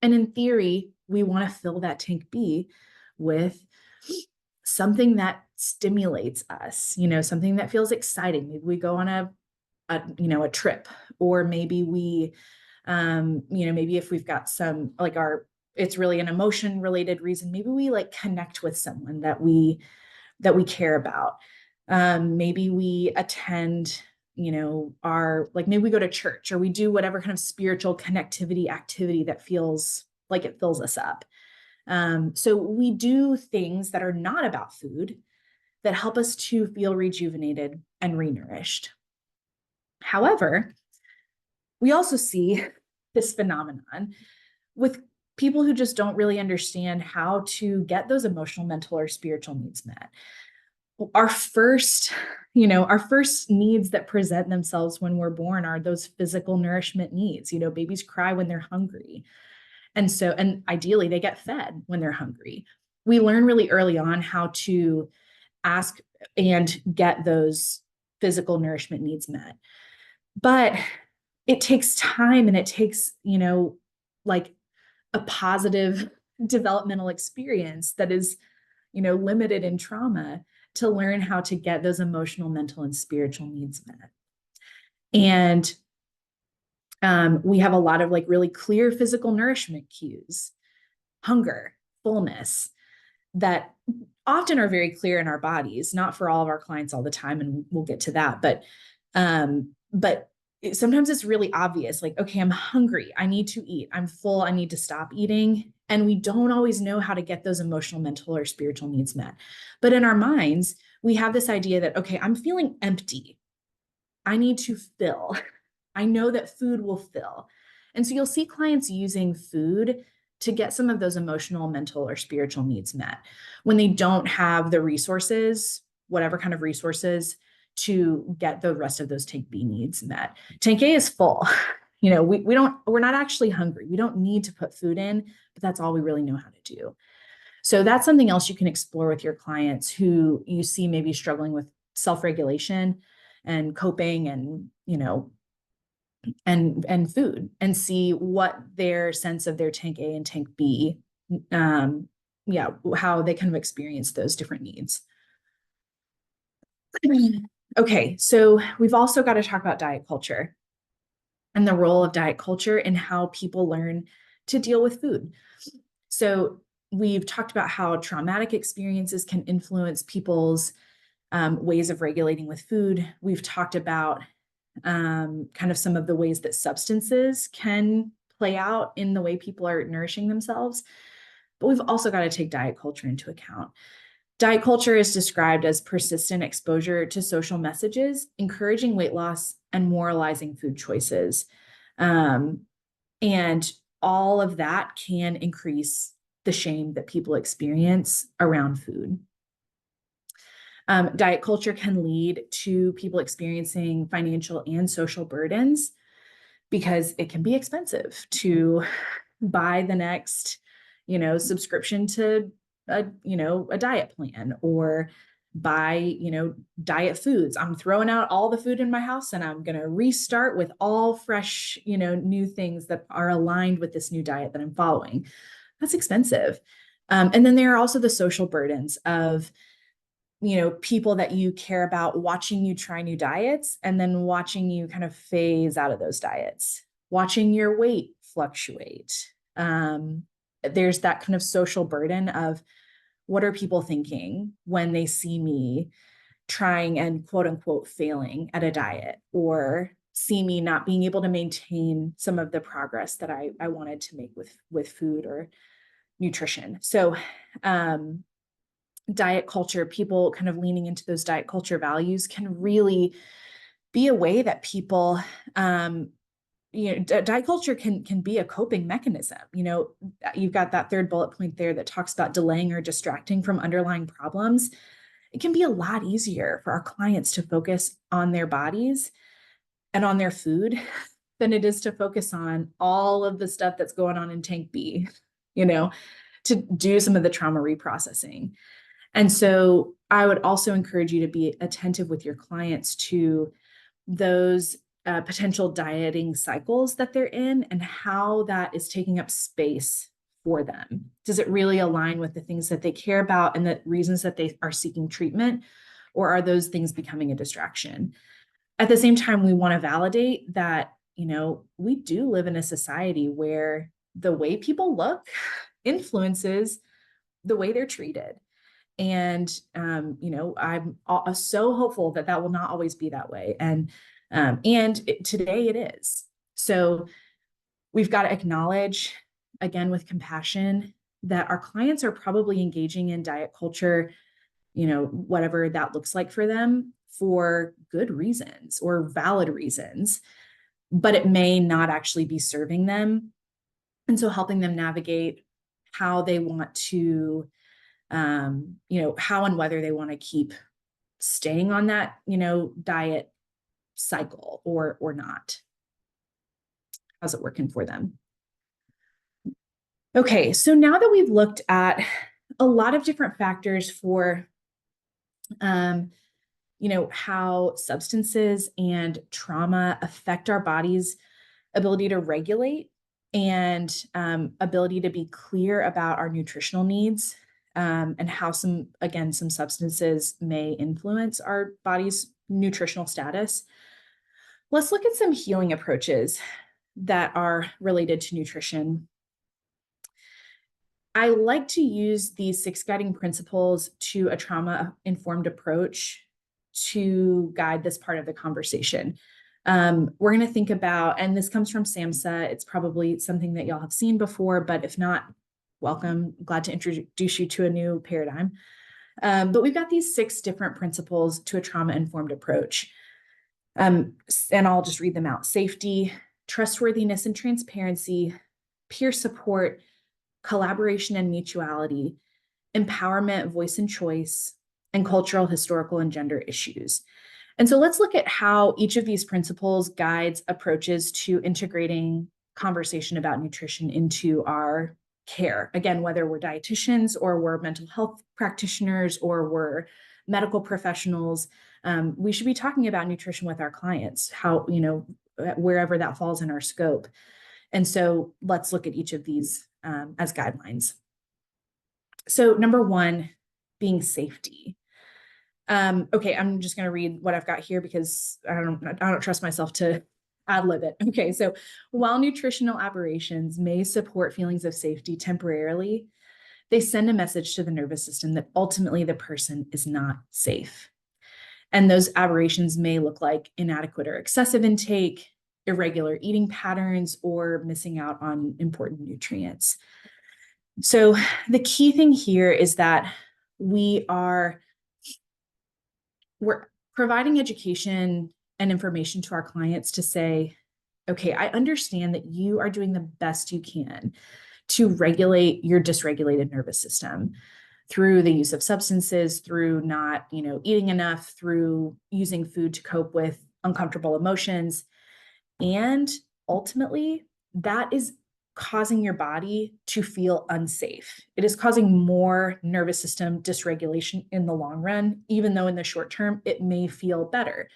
Speaker 2: And in theory, we want to fill that tank B with something that stimulates us, something that feels exciting. Maybe we go on a trip, or maybe we, maybe if we've got some, like it's really an emotion related reason, maybe we like connect with someone that we care about. Maybe we attend, maybe we go to church, or we do whatever kind of spiritual connectivity activity that feels like it fills us up. So we do things that are not about food that help us to feel rejuvenated and renourished. However, we also see this phenomenon with people who just don't really understand how to get those emotional, mental, or spiritual needs met. Our first needs that present themselves when we're born are those physical nourishment needs. Babies cry when they're hungry. And ideally they get fed when they're hungry. We learn really early on how to ask and get those physical nourishment needs met. But it takes time, and it takes, like a positive developmental experience that is, limited in trauma to learn how to get those emotional, mental, and spiritual needs met. And we have a lot of like really clear physical nourishment cues, hunger, fullness, that often are very clear in our bodies, not for all of our clients all the time. And we'll get to that. But sometimes it's really obvious, like, okay, I'm hungry, I need to eat, I'm full, I need to stop eating. And we don't always know how to get those emotional, mental, or spiritual needs met. But in our minds, we have this idea that, okay, I'm feeling empty, I need to fill. I know that food will fill. And so you'll see clients using food to get some of those emotional, mental, or spiritual needs met when they don't have the resources, whatever kind of resources, to get the rest of those tank B needs met. Tank A is full. We're not actually hungry. We don't need to put food in, but that's all we really know how to do. So that's something else you can explore with your clients who you see maybe struggling with self-regulation and coping and, and food, and see what their sense of their tank A and tank B, how they kind of experience those different needs. Okay, so we've also got to talk about diet culture and the role of diet culture in how people learn to deal with food. So we've talked about how traumatic experiences can influence people's ways of regulating with food. We've talked about kind of some of the ways that substances can play out in the way people are nourishing themselves. But we've also got to take diet culture into account. Diet culture is described as persistent exposure to social messages, encouraging weight loss and moralizing food choices. And all of that can increase the shame that people experience around food. Diet culture can lead to people experiencing financial and social burdens because it can be expensive to buy the next, subscription to a diet plan, or buy, diet foods. I'm throwing out all the food in my house and I'm going to restart with all fresh, new things that are aligned with this new diet that I'm following. That's expensive. And then there are also the social burdens of, people that you care about watching you try new diets and then watching you kind of phase out of those diets, watching your weight fluctuate. There's that kind of social burden of what are people thinking when they see me trying and quote unquote failing at a diet, or see me not being able to maintain some of the progress that I wanted to make with food or nutrition. So diet culture, people kind of leaning into those diet culture values can really be a way that people diet culture can be a coping mechanism. You've got that third bullet point there that talks about delaying or distracting from underlying problems. It can be a lot easier for our clients to focus on their bodies and on their food than it is to focus on all of the stuff that's going on in tank B, to do some of the trauma reprocessing. And so I would also encourage you to be attentive with your clients to those potential dieting cycles that they're in and how that is taking up space for them. Does it really align with the things that they care about and the reasons that they are seeking treatment, or are those things becoming a distraction? At the same time, we want to validate that, we do live in a society where the way people look influences the way they're treated. And, I'm so hopeful that that will not always be that way. And today it is. So we've got to acknowledge, again, with compassion, that our clients are probably engaging in diet culture, whatever that looks like for them, for good reasons or valid reasons, but it may not actually be serving them. And so helping them navigate how they want to, how and whether they want to keep staying on that, diet cycle or not. How's it working for them? Okay, so now that we've looked at a lot of different factors for, how substances and trauma affect our body's ability to regulate and ability to be clear about our nutritional needs, and how some substances may influence our body's nutritional status. Let's look at some healing approaches that are related to nutrition. I like to use these 6 guiding principles to a trauma-informed approach to guide this part of the conversation. We're going to think about, and this comes from SAMHSA, it's probably something that y'all have seen before, but if not, welcome. Glad to introduce you to a new paradigm. But we've got these 6 different principles to a trauma-informed approach. And I'll just read them out: safety, trustworthiness and transparency, peer support, collaboration and mutuality, empowerment, voice and choice, and cultural, historical, and gender issues. And so let's look at how each of these principles guides approaches to integrating conversation about nutrition into our care. Again, whether we're dietitians or we're mental health practitioners or we're medical professionals, we should be talking about nutrition with our clients, how, wherever that falls in our scope. And so let's look at each of these as guidelines. So number 1, being safety. Okay, I'm just going to read what I've got here because I don't trust myself to ad-lib it. Okay, so while nutritional aberrations may support feelings of safety temporarily, they send a message to the nervous system that ultimately the person is not safe. And those aberrations may look like inadequate or excessive intake, irregular eating patterns, or missing out on important nutrients. So the key thing here is that we're providing education and information to our clients to say, okay, I understand that you are doing the best you can to regulate your dysregulated nervous system through the use of substances, through not, eating enough, through using food to cope with uncomfortable emotions. And ultimately, that is causing your body to feel unsafe. It is causing more nervous system dysregulation in the long run, even though in the short term, it may feel better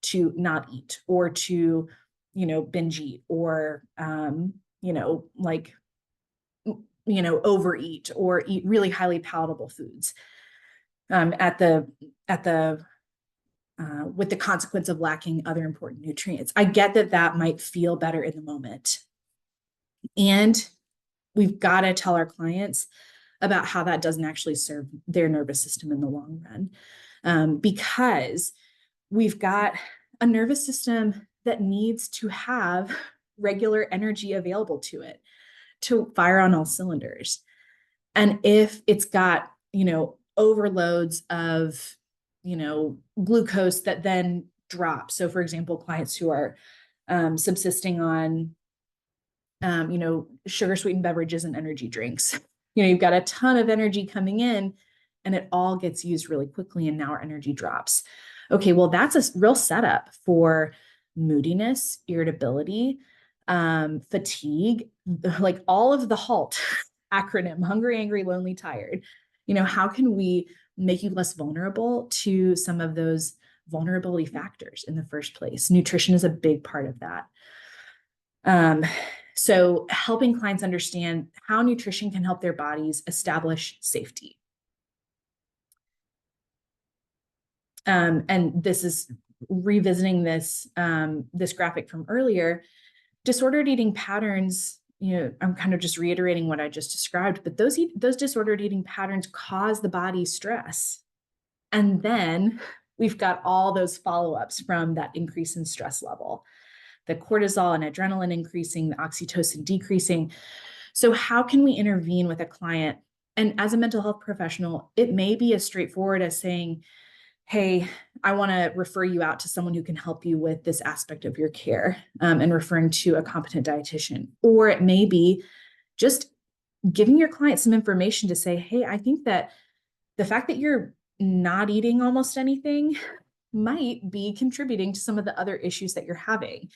Speaker 2: to not eat or to, binge eat or, overeat or eat really highly palatable foods at the with the consequence of lacking other important nutrients. I get that that might feel better in the moment. And we've got to tell our clients about how that doesn't actually serve their nervous system in the long run. Because we've got a nervous system that needs to have regular energy available to it to fire on all cylinders. And if it's got, overloads of, glucose that then drop. So for example, clients who are subsisting on, sugar sweetened beverages and energy drinks, you've got a ton of energy coming in and it all gets used really quickly. And now our energy drops. Okay, well, that's a real setup for moodiness, irritability, fatigue, like all of the HALT acronym, hungry, angry, lonely, tired. How can we make you less vulnerable to some of those vulnerability factors in the first place? Nutrition is a big part of that. So helping clients understand how nutrition can help their bodies establish safety. And this is revisiting this graphic from earlier. Disordered eating patterns, I'm kind of just reiterating what I just described, but those disordered eating patterns cause the body stress. And then we've got all those follow-ups from that increase in stress level, the cortisol and adrenaline increasing, the oxytocin decreasing. So how can we intervene with a client? And as a mental health professional, it may be as straightforward as saying, hey, I want to refer you out to someone who can help you with this aspect of your care, and referring to a competent dietitian. Or it may be just giving your client some information to say, hey, I think that the fact that you're not eating almost anything might be contributing to some of the other issues that you're having.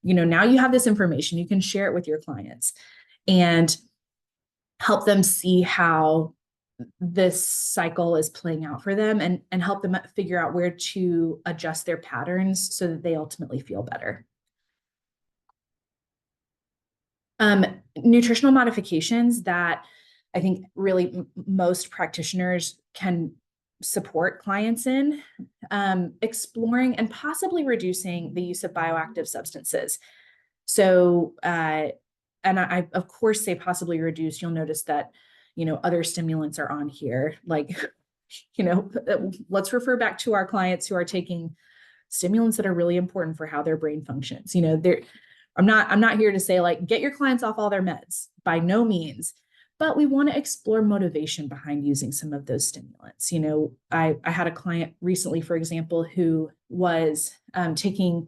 Speaker 2: Now you have this information, you can share it with your clients and help them see how this cycle is playing out for them, and help them figure out where to adjust their patterns so that they ultimately feel better. Nutritional modifications that I think really most practitioners can support clients in, exploring and possibly reducing the use of bioactive substances. So, and I of course say possibly reduce. You'll notice that other stimulants are on here, like, let's refer back to our clients who are taking stimulants that are really important for how their brain functions. I'm not here to say like, get your clients off all their meds, by no means, but we want to explore motivation behind using some of those stimulants. I had a client recently, for example, who was taking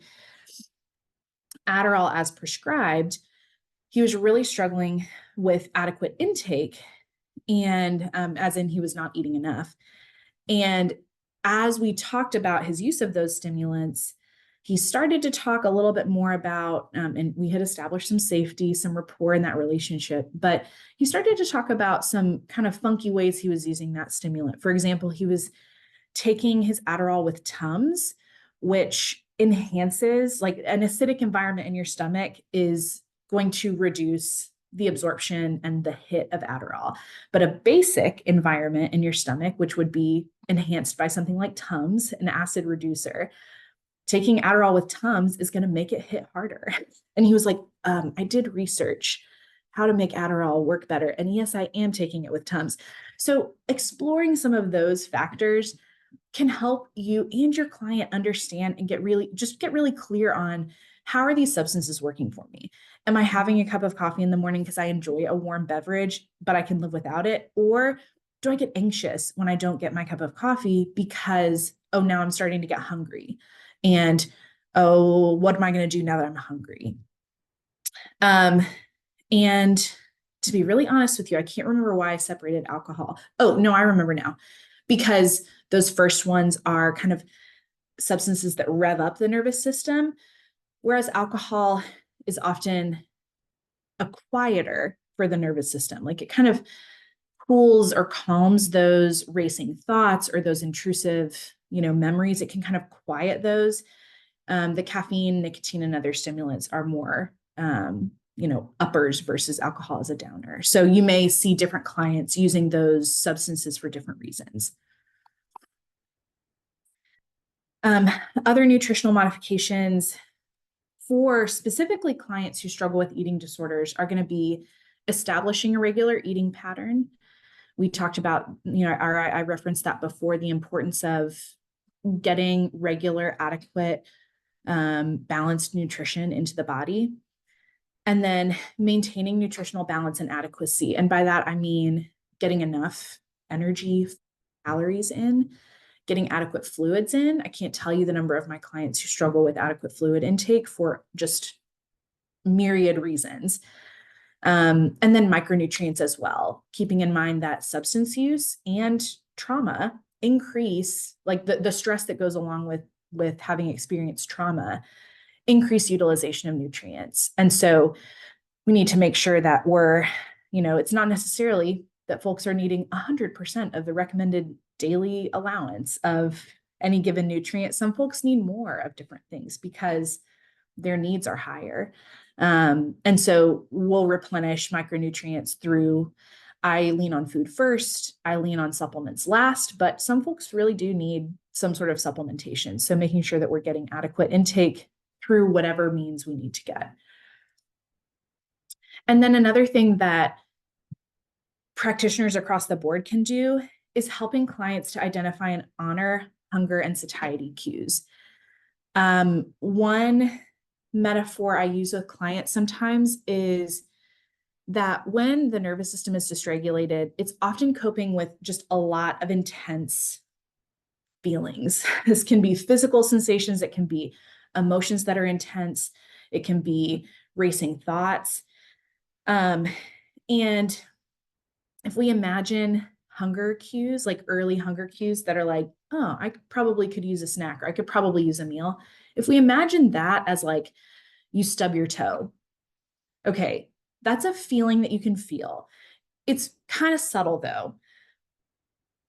Speaker 2: Adderall as prescribed. He was really struggling with adequate intake, and as in he was not eating enough. And as we talked about his use of those stimulants, he started to talk a little bit more about, and we had established some safety, some rapport in that relationship, but he started to talk about some kind of funky ways he was using that stimulant. For example, he was taking his Adderall with Tums, which enhances, like, an acidic environment in your stomach is going to reduce the absorption and the hit of Adderall. But a basic environment in your stomach, which would be enhanced by something like Tums, an acid reducer, taking Adderall with Tums is going to make it hit harder. And he was like, I did research how to make Adderall work better. And yes, I am taking it with Tums. So exploring some of those factors can help you and your client understand and get really clear on, how are these substances working for me? Am I having a cup of coffee in the morning because I enjoy a warm beverage, but I can live without it? Or do I get anxious when I don't get my cup of coffee because, oh, now I'm starting to get hungry? And, oh, what am I going to do now that I'm hungry? And to be really honest with you, I can't remember why I separated alcohol. Oh, no, I remember now. Because those first ones are kind of substances that rev up the nervous system, whereas alcohol is often a quieter for the nervous system. Like, it kind of cools or calms those racing thoughts or those intrusive, memories. It can kind of quiet those. The caffeine, nicotine, and other stimulants are more, uppers versus alcohol as a downer. So you may see different clients using those substances for different reasons. Other nutritional modifications for specifically clients who struggle with eating disorders are going to be establishing a regular eating pattern. We talked about, I referenced that before, the importance of getting regular, adequate, balanced nutrition into the body. And then maintaining nutritional balance and adequacy. And by that, I mean getting enough energy, calories in, getting adequate fluids in. I can't tell you the number of my clients who struggle with adequate fluid intake for just myriad reasons. And then micronutrients as well, keeping in mind that substance use and trauma increase, like the stress that goes along with having experienced trauma, increase utilization of nutrients. And so we need to make sure that it's not necessarily that folks are needing 100% of the recommended daily allowance of any given nutrient. Some folks need more of different things because their needs are higher. And so we'll replenish micronutrients through, I lean on food first, I lean on supplements last, but some folks really do need some sort of supplementation. So making sure that we're getting adequate intake through whatever means we need to get. And then another thing that practitioners across the board can do is helping clients to identify and honor hunger and satiety cues. One metaphor I use with clients sometimes is that when the nervous system is dysregulated, it's often coping with just a lot of intense feelings. This can be physical sensations, it can be emotions that are intense, it can be racing thoughts. And if we imagine hunger cues, like early hunger cues that are like, oh, I probably could use a snack, or I could probably use a meal. If we imagine that as like you stub your toe, okay, that's a feeling that you can feel. It's kind of subtle though.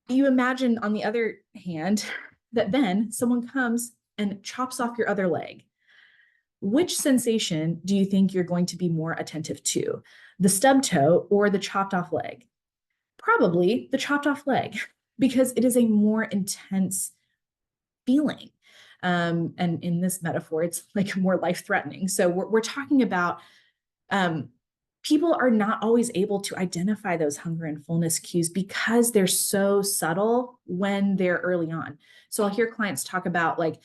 Speaker 2: You imagine, on the other hand, that then someone comes and chops off your other leg. Which sensation do you think you're going to be more attentive to? The stub toe or the chopped off leg? Probably the chopped off leg, because it is a more intense feeling. And in this metaphor, it's like more life-threatening. So we're talking about people are not always able to identify those hunger and fullness cues because they're so subtle when they're early on. So I'll hear clients talk about like,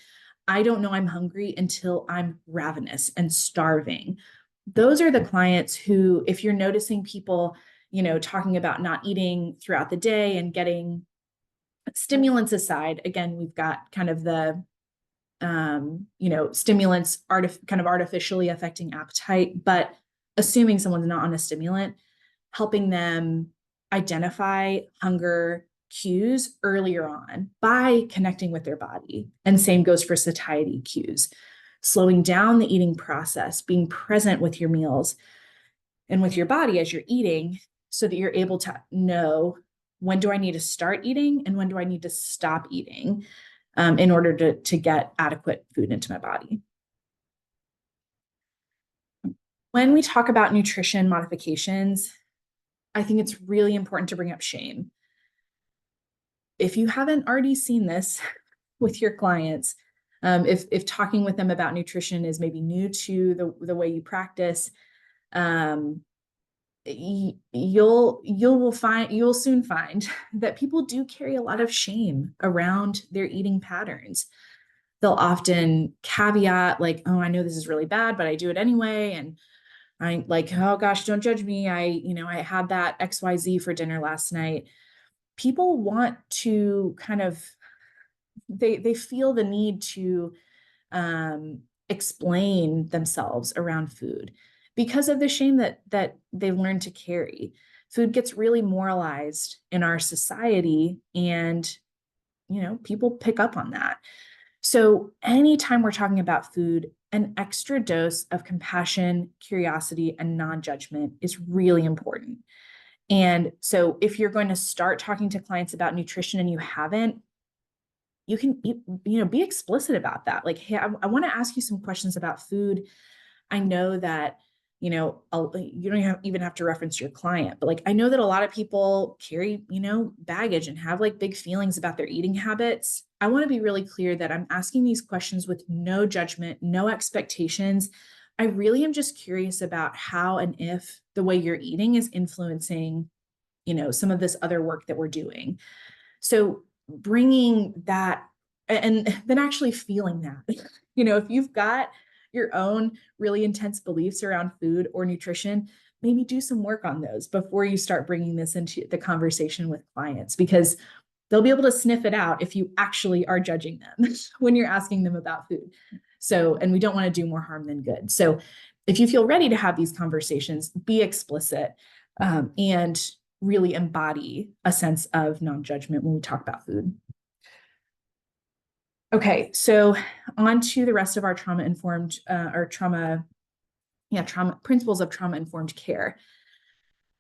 Speaker 2: I don't know I'm hungry until I'm ravenous and starving. Those are the clients who, if you're noticing people, talking about not eating throughout the day and getting stimulants aside, again, we've got kind of the, stimulants kind of artificially affecting appetite, but assuming someone's not on a stimulant, helping them identify hunger cues earlier on by connecting with their body. And same goes for satiety cues, slowing down the eating process, being present with your meals and with your body as you're eating so that you're able to know, when do I need to start eating and when do I need to stop eating in order to get adequate food into my body. When we talk about nutrition modifications, I think it's really important to bring up shame. If you haven't already seen this with your clients, if talking with them about nutrition is maybe new to the way you practice, you'll soon find that people do carry a lot of shame around their eating patterns. They'll often caveat like, oh, I know this is really bad, but I do it anyway. And I like, oh gosh, don't judge me. I had that XYZ for dinner last night. People want to kind of, they feel the need to explain themselves around food because of the shame that they learn to carry. Food gets really moralized in our society, and people pick up on that. So anytime we're talking about food, an extra dose of compassion, curiosity, and non-judgment is really important. And so if you're going to start talking to clients about nutrition and you haven't, you can, be explicit about that. Like, hey, I want to ask you some questions about food. I know that, you don't even have to reference your client, but like, I know that a lot of people carry, baggage and have like big feelings about their eating habits. I want to be really clear that I'm asking these questions with no judgment, no expectations. I really am just curious about how and if the way you're eating is influencing, some of this other work that we're doing. So bringing that and then actually feeling that, if you've got your own really intense beliefs around food or nutrition, maybe do some work on those before you start bringing this into the conversation with clients, because they'll be able to sniff it out if you actually are judging them when you're asking them about food. So, and we don't want to do more harm than good. So if you feel ready to have these conversations, be explicit, and really embody a sense of non-judgment when we talk about food. Okay, so on to the rest of our trauma-informed, principles of trauma-informed care.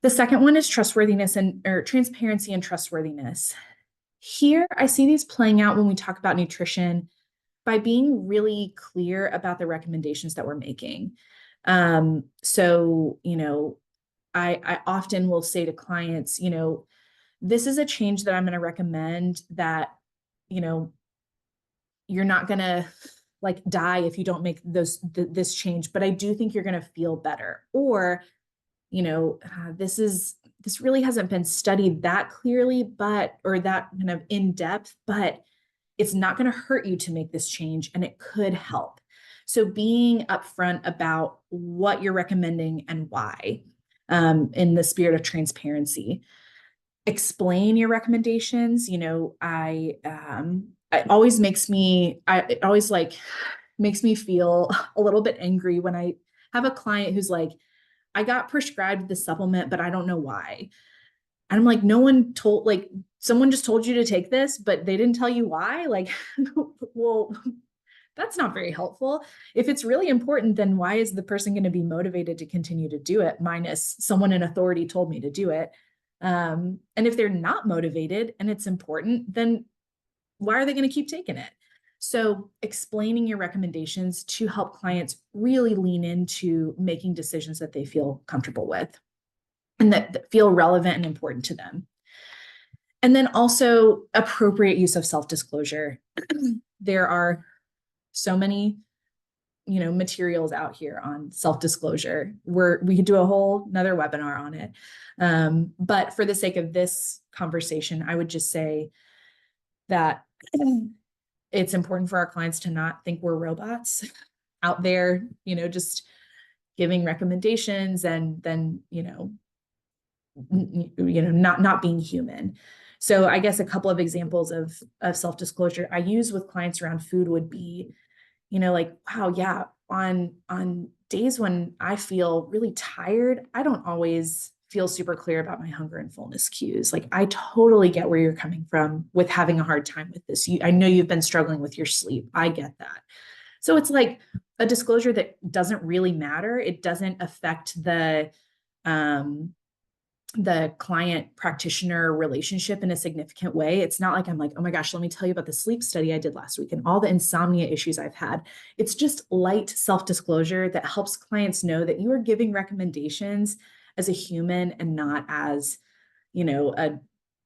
Speaker 2: The second one is trustworthiness or transparency and trustworthiness. Here, I see these playing out when we talk about nutrition by being really clear about the recommendations that we're making. So, I often will say to clients, this is a change that I'm going to recommend that, you're not going to like die if you don't make this change, but I do think you're going to feel better. Or, this really hasn't been studied that clearly, or that kind of in depth, but it's not going to hurt you to make this change and it could help. So being upfront about what you're recommending and why, in the spirit of transparency. Explain your recommendations. It always makes me feel a little bit angry when I have a client who's like, I got prescribed the supplement, but I don't know why. And I'm like, someone just told you to take this, but they didn't tell you why. Like, well, that's not very helpful. If it's really important, then why is the person going to be motivated to continue to do it? Minus someone in authority told me to do it. And if they're not motivated and it's important, then why are they going to keep taking it? So explaining your recommendations to help clients really lean into making decisions that they feel comfortable with and that feel relevant and important to them. And then also appropriate use of self-disclosure. There are so many, materials out here on self-disclosure. We could do a whole another webinar on it. But for the sake of this conversation, I would just say that it's important for our clients to not think we're robots out there, just giving recommendations and then, not being human. So I guess a couple of examples of self-disclosure I use with clients around food would be, wow, yeah, on days when I feel really tired, I don't always feel super clear about my hunger and fullness cues. Like, I totally get where you're coming from with having a hard time with this. I know you've been struggling with your sleep. I get that. So it's like a disclosure that doesn't really matter. It doesn't affect the client practitioner relationship in a significant way. It's not like I'm like, oh my gosh, let me tell you about the sleep study I did last week and all the insomnia issues I've had. It's just light self-disclosure that helps clients know that you are giving recommendations as a human and not as,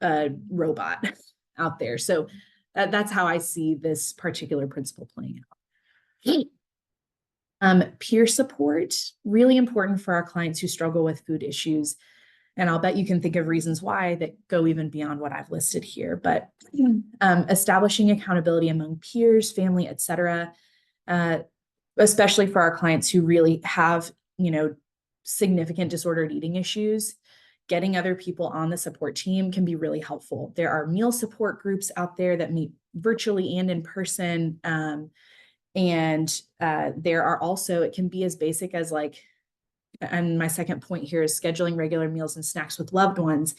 Speaker 2: a robot out there. So that's how I see this particular principle playing out. Peer support, really important for our clients who struggle with food issues. And I'll bet you can think of reasons why that go even beyond what I've listed here. But establishing accountability among peers, family, et cetera, especially for our clients who really have, significant disordered eating issues, getting other people on the support team can be really helpful. There are meal support groups out there that meet virtually and in person. And there are also, it can be as basic as and my second point here is scheduling regular meals and snacks with loved ones.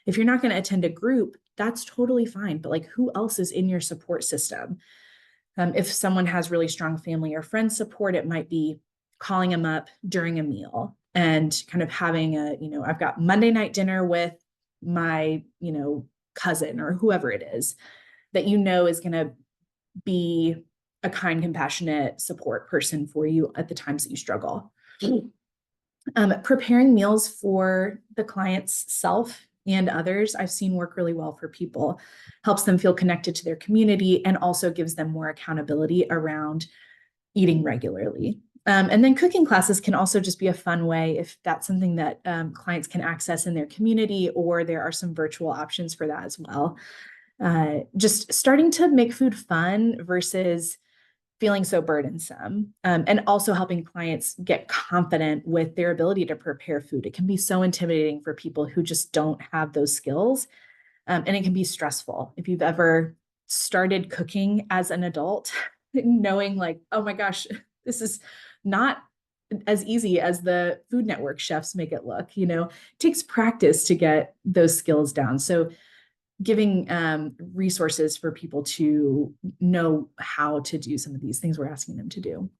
Speaker 2: If you're not going to attend a group, that's totally fine. But who else is in your support system? If someone has really strong family or friend support, it might be calling them up during a meal and kind of having I've got Monday night dinner with my, cousin or whoever it is that is going to be a kind, compassionate support person for you at the times that you struggle. Preparing meals for the client's self and others I've seen work really well for people, helps them feel connected to their community, and also gives them more accountability around eating regularly. And then cooking classes can also just be a fun way if that's something that clients can access in their community, or there are some virtual options for that as well. Just starting to make food fun versus feeling so burdensome, and also helping clients get confident with their ability to prepare food. It can be so intimidating for people who just don't have those skills, and it can be stressful. If you've ever started cooking as an adult, knowing like, oh my gosh, this is not as easy as the Food Network chefs make it look, it takes practice to get those skills down. So giving resources for people to know how to do some of these things we're asking them to do.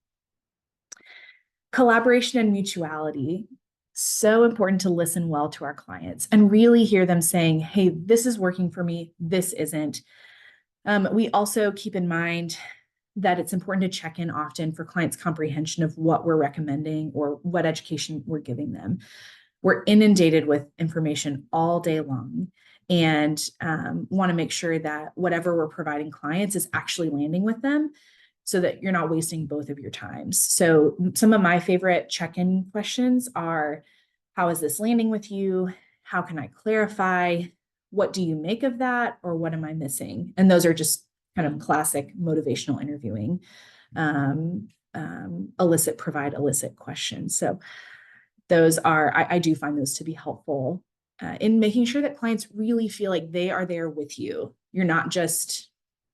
Speaker 2: Collaboration and mutuality. So important to listen well to our clients and really hear them saying, hey, this is working for me, this isn't. We also keep in mind that it's important to check in often for clients' comprehension of what we're recommending or what education we're giving them. We're inundated with information all day long, and want to make sure that whatever we're providing clients is actually landing with them, so that you're not wasting both of your times. So some of my favorite check-in questions are, how is this landing with you? How can I clarify? What do you make of that? Or what am I missing? And those are just kind of classic motivational interviewing, provide elicit questions. So those are, I do find those to be helpful in making sure that clients really feel like they are there with you. You're not just,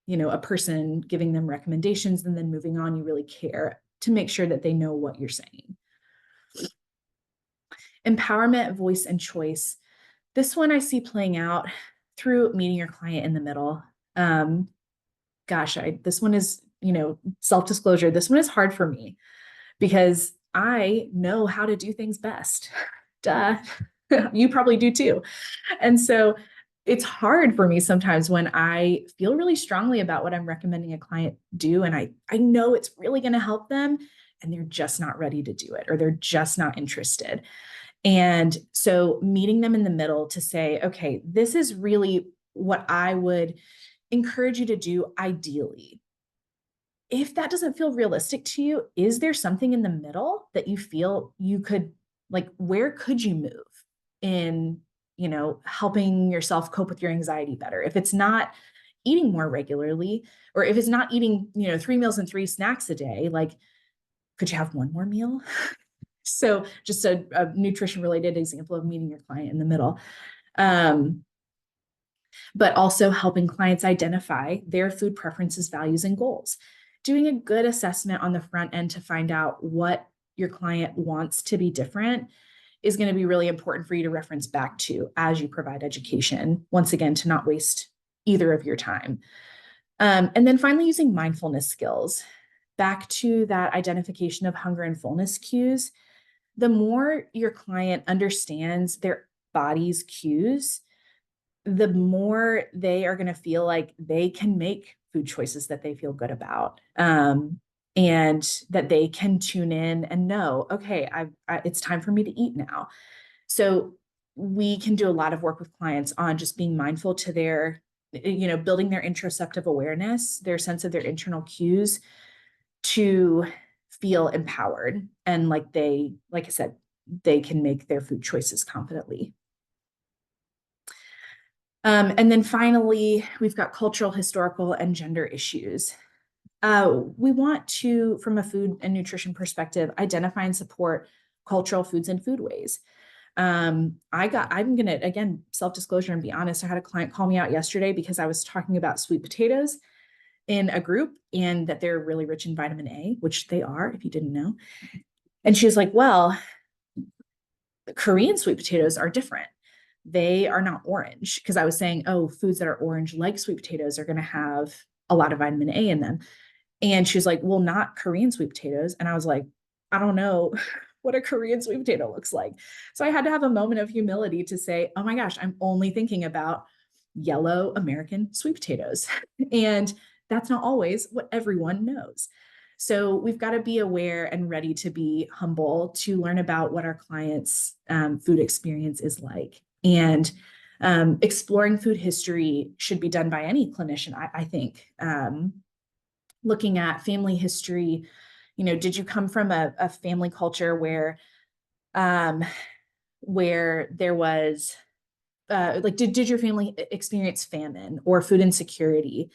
Speaker 2: a person giving them recommendations and then moving on. You really care to make sure that they know what you're saying. Empowerment, voice, and choice. This one I see playing out through meeting your client in the middle. This one is, self-disclosure. This one is hard for me because I know how to do things best. Duh. You probably do too. And so it's hard for me sometimes when I feel really strongly about what I'm recommending a client do, and I know it's really going to help them, and they're just not ready to do it, or they're just not interested. And so meeting them in the middle to say, okay, this is really what I would encourage you to do ideally. If that doesn't feel realistic to you, is there something in the middle that you feel you could, like, where could you move in, helping yourself cope with your anxiety better? If it's not eating more regularly, or if it's not eating, 3 meals and 3 snacks a day, like, could you have one more meal? So just a nutrition related example of meeting your client in the middle. But also helping clients identify their food preferences, values, and goals. Doing a good assessment on the front end to find out what your client wants to be different is going to be really important for you to reference back to as you provide education, once again, to not waste either of your time. And then finally, using mindfulness skills. Back to that identification of hunger and fullness cues. The more your client understands their body's cues, the more they are going to feel like they can make food choices that they feel good about, and that they can tune in and know, okay, it's time for me to eat now. So we can do a lot of work with clients on just being mindful to their, building their interoceptive awareness, their sense of their internal cues, to feel empowered and like I said, they can make their food choices confidently. And then finally, we've got cultural, historical, and gender issues. We want to, from a food and nutrition perspective, identify and support cultural foods and foodways. I'm going to, again, self-disclosure and be honest, I had a client call me out yesterday because I was talking about sweet potatoes in a group and that they're really rich in vitamin A, which they are, if you didn't know. And she was like, well, Korean sweet potatoes are different. They are not orange, because I was saying, oh, foods that are orange, like sweet potatoes, are going to have a lot of vitamin A in them. And she was like, well, not Korean sweet potatoes. And I was like, I don't know what a Korean sweet potato looks like. So I had to have a moment of humility to say, oh my gosh, I'm only thinking about yellow American sweet potatoes. And that's not always what everyone knows. So we've got to be aware and ready to be humble to learn about what our clients' food experience is like. And Exploring food history should be done by any clinician, I think. Looking at family history, did you come from a family culture where there was did your family experience famine or food insecurity?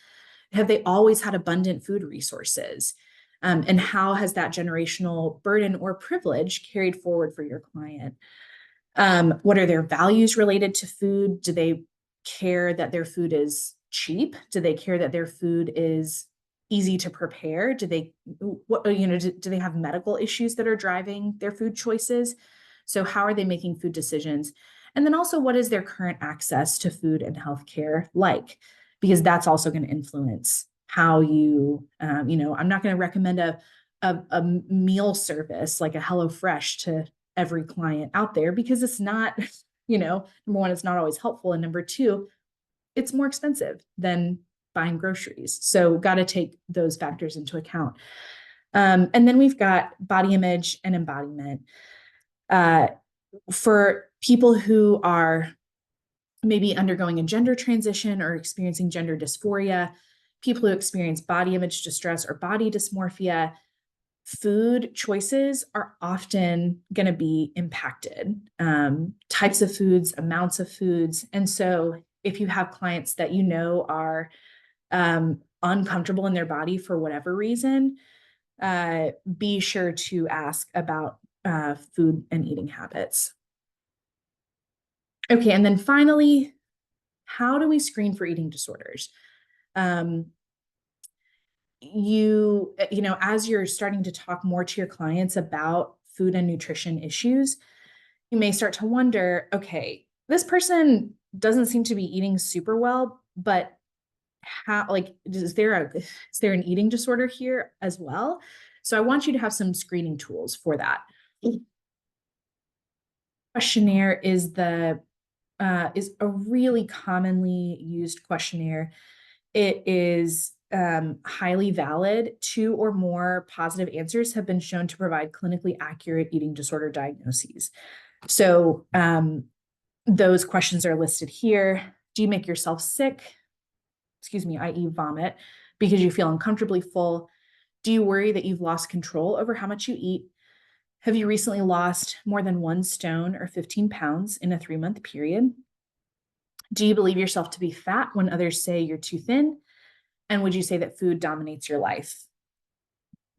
Speaker 2: Have they always had abundant food resources? And how has that generational burden or privilege carried forward for your client? What are their values related to food? Do they care that their food is cheap? Do they care that their food is easy to prepare? Do they have medical issues that are driving their food choices? So how are they making food decisions? And then also, what is their current access to food and healthcare like? Because that's also going to influence how I'm not going to recommend a meal service like a HelloFresh to every client out there, because it's not, number one, it's not always helpful. And number two, it's more expensive than buying groceries. So got to take those factors into account. And then we've got body image and embodiment. For people who are maybe undergoing a gender transition or experiencing gender dysphoria, people who experience body image distress or body dysmorphia, food choices are often going to be impacted. Types of foods, amounts of foods. And so if you have clients that are uncomfortable in their body for whatever reason, be sure to ask about food and eating habits. Okay, and then finally, how do we screen for eating disorders? As you're starting to talk more to your clients about food and nutrition issues, you may start to wonder, okay, this person doesn't seem to be eating super well, but is there an eating disorder here as well? So I want you to have some screening tools for that. Questionnaire is a really commonly used questionnaire. It is highly valid. 2 or more positive answers have been shown to provide clinically accurate eating disorder diagnoses. So those questions are listed here. Do you make yourself sick? I.e. vomit, because you feel uncomfortably full? Do you worry that you've lost control over how much you eat? Have you recently lost more than 1 stone or 15 pounds in a 3-month period? Do you believe yourself to be fat when others say you're too thin? And would you say that food dominates your life?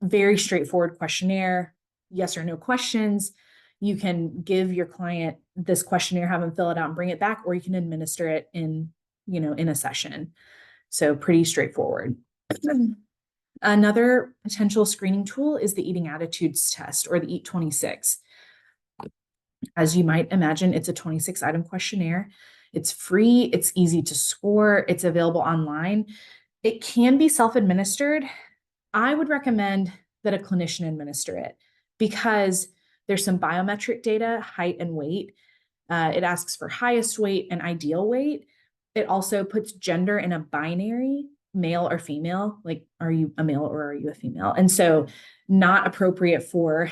Speaker 2: Very straightforward questionnaire, yes or no questions. You can give your client this questionnaire, have them fill it out and bring it back, or you can administer it in a session. So pretty straightforward. Another potential screening tool is the eating attitudes test, or the Eat 26. As you might imagine, it's a 26-item questionnaire. It's free, it's easy to score, it's available online. It can be self-administered. I would recommend that a clinician administer it, because there's some biometric data, height and weight. It asks for highest weight and ideal weight. It also puts gender in a binary, male or female, like, are you a male or are you a female? And so not appropriate for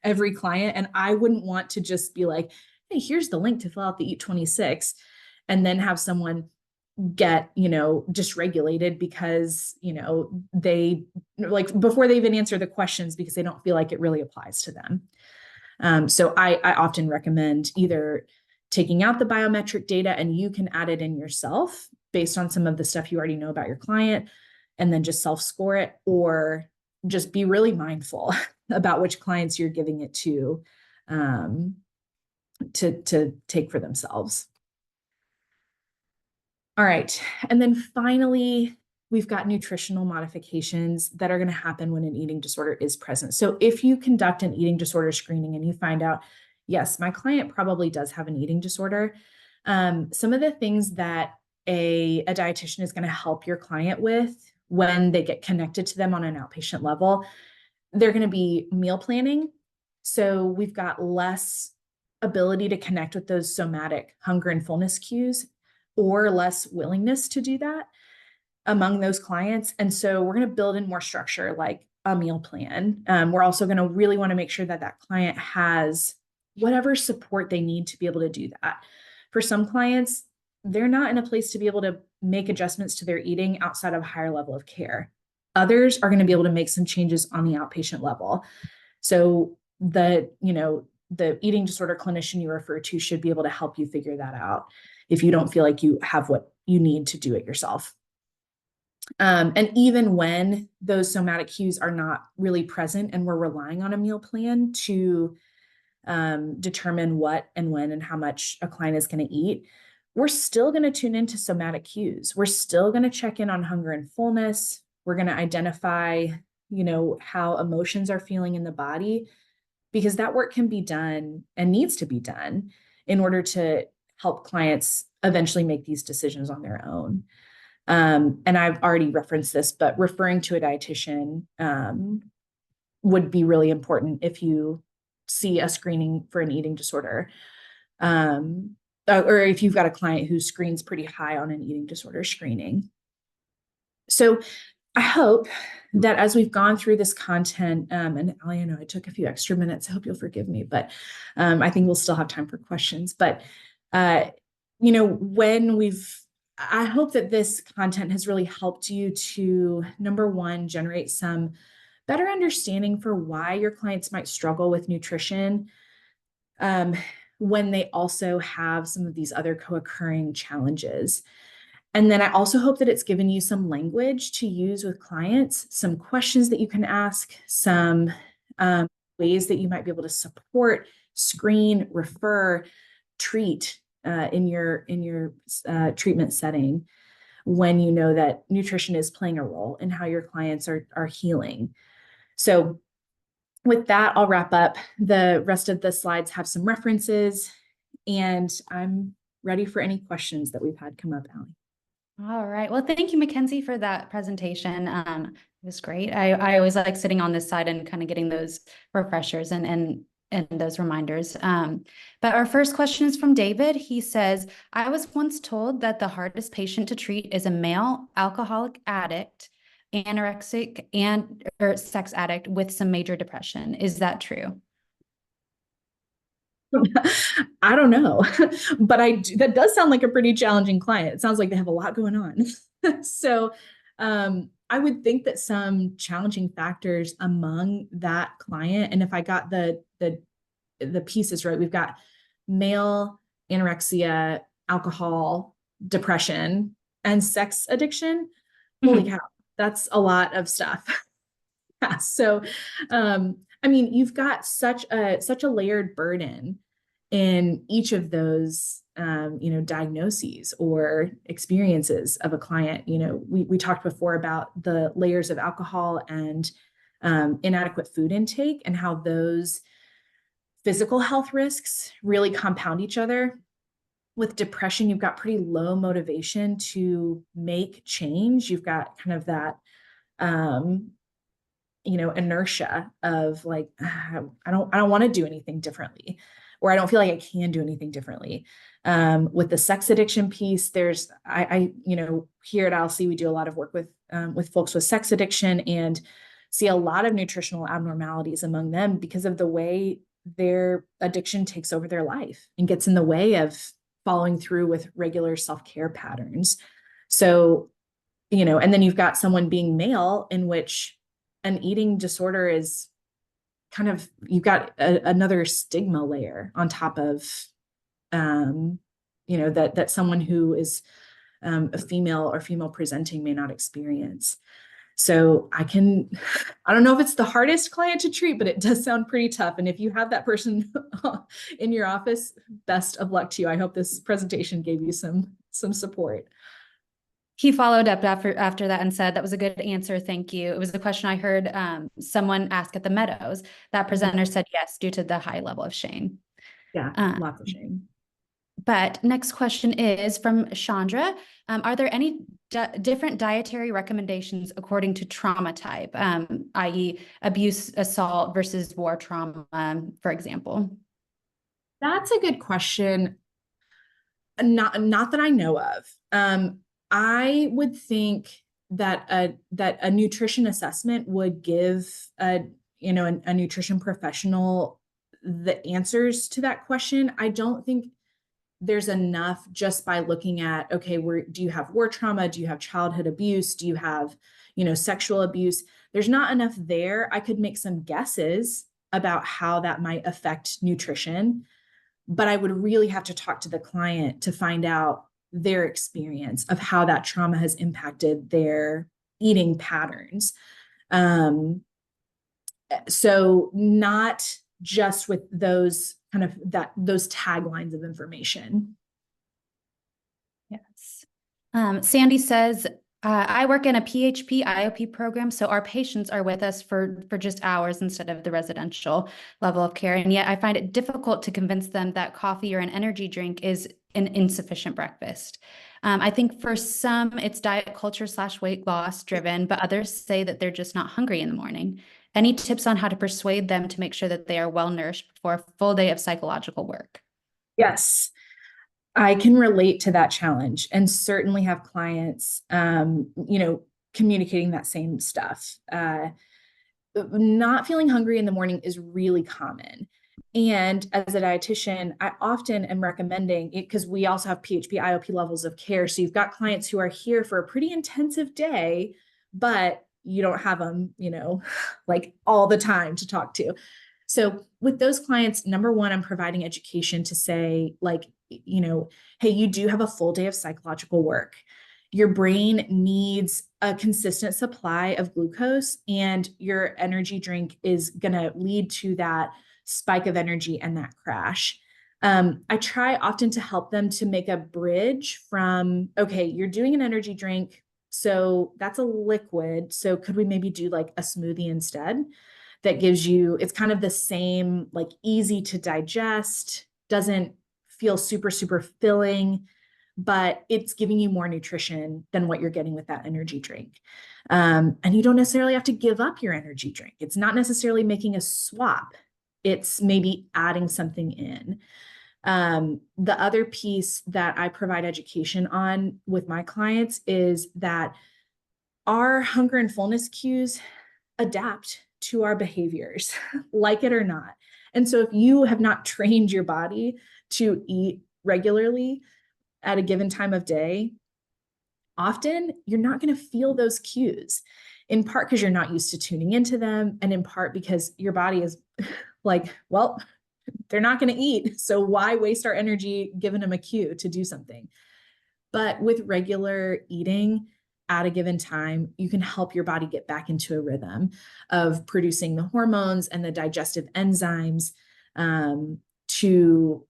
Speaker 2: every client. And I wouldn't want to just be like, hey, here's the link to fill out the Eat 26, and then have someone get, dysregulated because, they before they even answer the questions, because they don't feel like it really applies to them. So I often recommend either taking out the biometric data and you can add it in yourself based on some of the stuff you already know about your client, and then just self-score it, or just be really mindful about which clients you're giving it to take for themselves. All right. And then finally, we've got nutritional modifications that are going to happen when an eating disorder is present. So if you conduct an eating disorder screening and you find out, yes, my client probably does have an eating disorder, some of the things that a dietitian is going to help your client with when they get connected to them on an outpatient level, they're going to be meal planning. So we've got less ability to connect with those somatic hunger and fullness cues, or less willingness to do that among those clients. And so we're going to build in more structure, like a meal plan. We're also going to really want to make sure that that client has whatever support they need to be able to do that. For some clients, they're not in a place to be able to make adjustments to their eating outside of a higher level of care. Others are going to be able to make some changes on the outpatient level. So the eating disorder clinician you refer to should be able to help you figure that out if you don't feel like you have what you need to do it yourself. And even when those somatic cues are not really present and we're relying on a meal plan to determine what and when and how much a client is going to eat, we're still going to tune into somatic cues. We're still going to check in on hunger and fullness. We're going to identify, how emotions are feeling in the body, because that work can be done and needs to be done in order to help clients eventually make these decisions on their own. And I've already referenced this, but referring to a dietitian would be really important if you see a screening for an eating disorder, or if you've got a client who screens pretty high on an eating disorder screening. So I hope that as we've gone through this content, and I know I took a few extra minutes, I hope you'll forgive me, but I think we'll still have time for questions. But, I hope that this content has really helped you to, number one, generate some better understanding for why your clients might struggle with nutrition when they also have some of these other co-occurring challenges. And then I also hope that it's given you some language to use with clients, some questions that you can ask, some ways that you might be able to support, screen, refer, treat in your treatment setting when you know that nutrition is playing a role in how your clients are healing. So with that, I'll wrap up. The rest of the slides have some references, and I'm ready for any questions that we've had come up, Allie.
Speaker 1: All right. Well, thank you, Mackenzie, for that presentation. It was great. I always like sitting on this side and kind of getting those refreshers and those reminders. But our first question is from David. He says, I was once told that the hardest patient to treat is a male alcoholic addict, anorexic, or sex addict with some major depression. Is that true?
Speaker 2: I don't know, but that does sound like a pretty challenging client. It sounds like they have a lot going on. So I would think that some challenging factors among that client, and if I got the pieces right, we've got male, anorexia, alcohol, depression, and sex addiction. Holy cow, that's a lot of stuff. Yeah. So, you've got such a layered burden in each of those, diagnoses or experiences of a client. We talked before about the layers of alcohol and inadequate food intake and how those physical health risks really compound each other. With depression, you've got pretty low motivation to make change. You've got kind of that, inertia of like, I don't want to do anything differently, or I don't feel like I can do anything differently. With the sex addiction piece, there's, here at ILC, we do a lot of work with folks with sex addiction and see a lot of nutritional abnormalities among them because of the way their addiction takes over their life and gets in the way of following through with regular self-care patterns. So, and then you've got someone being male in which an eating disorder is kind of, you've got another stigma layer on top of, that someone who is a female or female presenting may not experience. So I don't know if it's the hardest client to treat, but it does sound pretty tough. And if you have that person in your office, best of luck to you. I hope this presentation gave you some support.
Speaker 1: He followed up after that and said, that was a good answer. Thank you. It was the question I heard someone ask at the Meadows. That presenter said yes, due to the high level of shame.
Speaker 2: Yeah, lots of shame.
Speaker 1: But next question is from Chandra. Are there any different dietary recommendations according to trauma type, i.e. abuse, assault versus war trauma, for example?
Speaker 2: That's a good question. Not that I know of. I would think that a nutrition assessment would give a nutrition professional the answers to that question. I don't think there's enough just by looking at, okay, do you have war trauma? Do you have childhood abuse? Do you have, sexual abuse? There's not enough there. I could make some guesses about how that might affect nutrition, but I would really have to talk to the client to find out their experience of how that trauma has impacted their eating patterns. So not just with those those taglines of information.
Speaker 1: Yes. Sandy says, I work in a PHP IOP program, so our patients are with us for just hours instead of the residential level of care. And yet I find it difficult to convince them that coffee or an energy drink is an insufficient breakfast. I think for some, it's diet culture / weight loss driven, but others say that they're just not hungry in the morning. Any tips on how to persuade them to make sure that they are well nourished before a full day of psychological work?
Speaker 2: Yes, I can relate to that challenge and certainly have clients, communicating that same stuff. Not feeling hungry in the morning is really common. And as a dietitian, I often am recommending it because we also have PHP, IOP levels of care. So you've got clients who are here for a pretty intensive day, but you don't have them, like all the time to talk to. So with those clients, number one, I'm providing education to say, like, hey, you do have a full day of psychological work. Your brain needs a consistent supply of glucose, and your energy drink is going to lead to that spike of energy and that crash. I try often to help them to make a bridge from, okay, you're doing an energy drink, so that's a liquid. So could we maybe do like a smoothie instead? That gives you, it's kind of the same, like easy to digest, doesn't feel super, super filling, but it's giving you more nutrition than what you're getting with that energy drink. And you don't necessarily have to give up your energy drink. It's not necessarily making a swap. It's maybe adding something in. The other piece that I provide education on with my clients is that our hunger and fullness cues adapt to our behaviors, like it or not. And so if you have not trained your body to eat regularly at a given time of day, often you're not going to feel those cues, in part because you're not used to tuning into them, and in part because your body is like, well, they're not going to eat. So why waste our energy giving them a cue to do something? But with regular eating at a given time, you can help your body get back into a rhythm of producing the hormones and the digestive enzymes to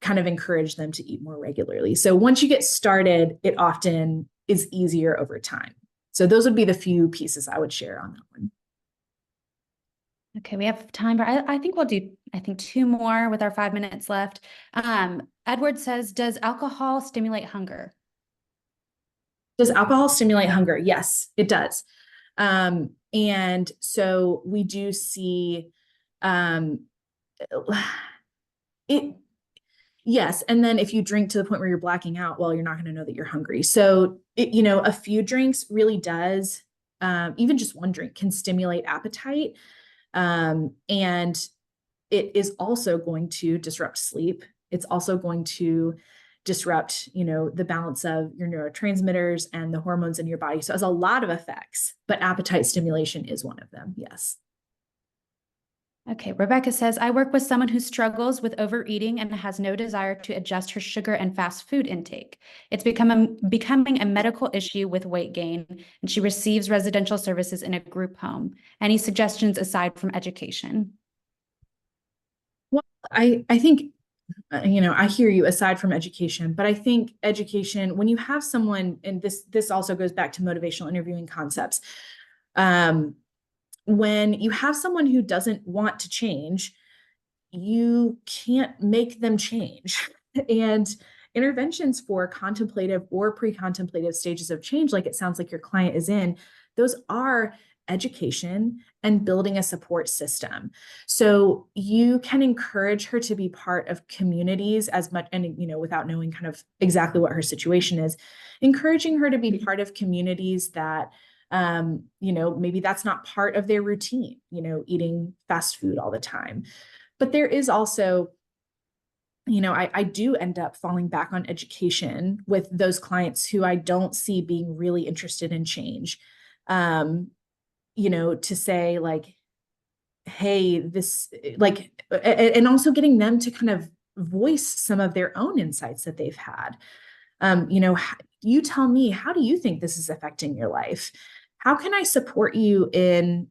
Speaker 2: kind of encourage them to eat more regularly. So once you get started, it often is easier over time. So those would be the few pieces I would share on that one.
Speaker 1: Okay, we have time for, I think we'll do, two more with our 5 minutes left. Edward says, does alcohol stimulate hunger?
Speaker 2: Does alcohol stimulate hunger? Yes, it does. And so we do see it. Yes. And then if you drink to the point where you're blacking out, well, you're not going to know that you're hungry. So, a few drinks really does, even just one drink can stimulate appetite. And it is also going to disrupt sleep. It's also going to disrupt, the balance of your neurotransmitters and the hormones in your body. So it has a lot of effects, but appetite stimulation is one of them. Yes.
Speaker 1: Okay, Rebecca says, I work with someone who struggles with overeating and has no desire to adjust her sugar and fast food intake. It's becoming a medical issue with weight gain, and she receives residential services in a group home. Any suggestions aside from education?
Speaker 2: Well, I think, I hear you aside from education, but I think education, when you have someone, and this also goes back to motivational interviewing concepts, when you have someone who doesn't want to change, you can't make them change. And interventions for contemplative or pre-contemplative stages of change, like it sounds like your client is in, those are education and building a support system. So you can encourage her to be part of communities as much, and without knowing kind of exactly what her situation is, encouraging her to be part of communities that maybe that's not part of their routine, eating fast food all the time. But there is also I do end up falling back on education with those clients who I don't see being really interested in change. To say like, hey, this like, and also getting them to kind of voice some of their own insights that they've had. You tell me, how do you think this is affecting your life? How can I support you in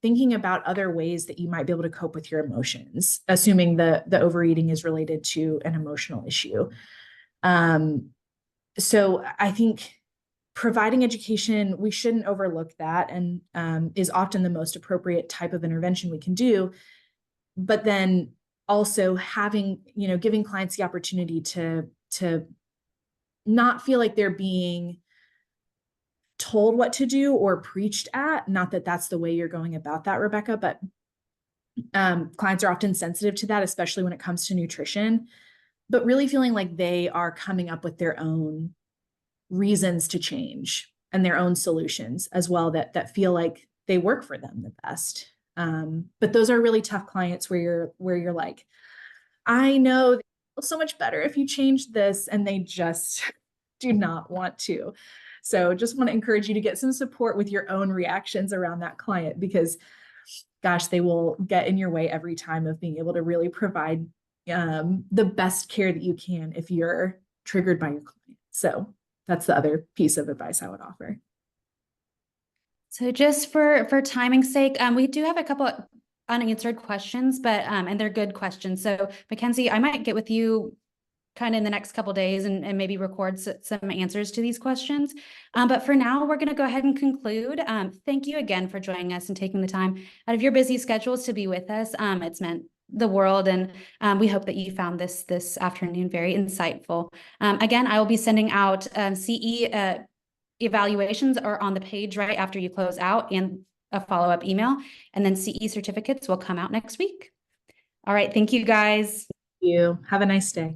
Speaker 2: thinking about other ways that you might be able to cope with your emotions, assuming the overeating is related to an emotional issue. So I think providing education, we shouldn't overlook that, and is often the most appropriate type of intervention we can do. But then also giving clients the opportunity to not feel like they're being told what to do or preached at. Not that that's the way you're going about that, Rebecca, but clients are often sensitive to that, especially when it comes to nutrition, but really feeling like they are coming up with their own reasons to change and their own solutions as well, that feel like they work for them the best. But those are really tough clients where you're like, I know they feel so much better if you change this, and they just do not want to. So just want to encourage you to get some support with your own reactions around that client, because gosh, they will get in your way every time of being able to really provide the best care that you can if you're triggered by your client. So that's the other piece of advice I would offer.
Speaker 1: So just for timing's sake, we do have a couple unanswered questions, but and they're good questions. So Mackenzie, I might get with you kind of in the next couple of days and maybe record some answers to these questions. But for now, we're going to go ahead and conclude. Thank you again for joining us and taking the time out of your busy schedules to be with us. It's meant the world, and we hope that you found this afternoon very insightful. Again, I will be sending out CE evaluations are on the page right after you close out, and a follow-up email, and then CE certificates will come out next week. All right, thank you guys.
Speaker 2: Thank you. Have a nice day.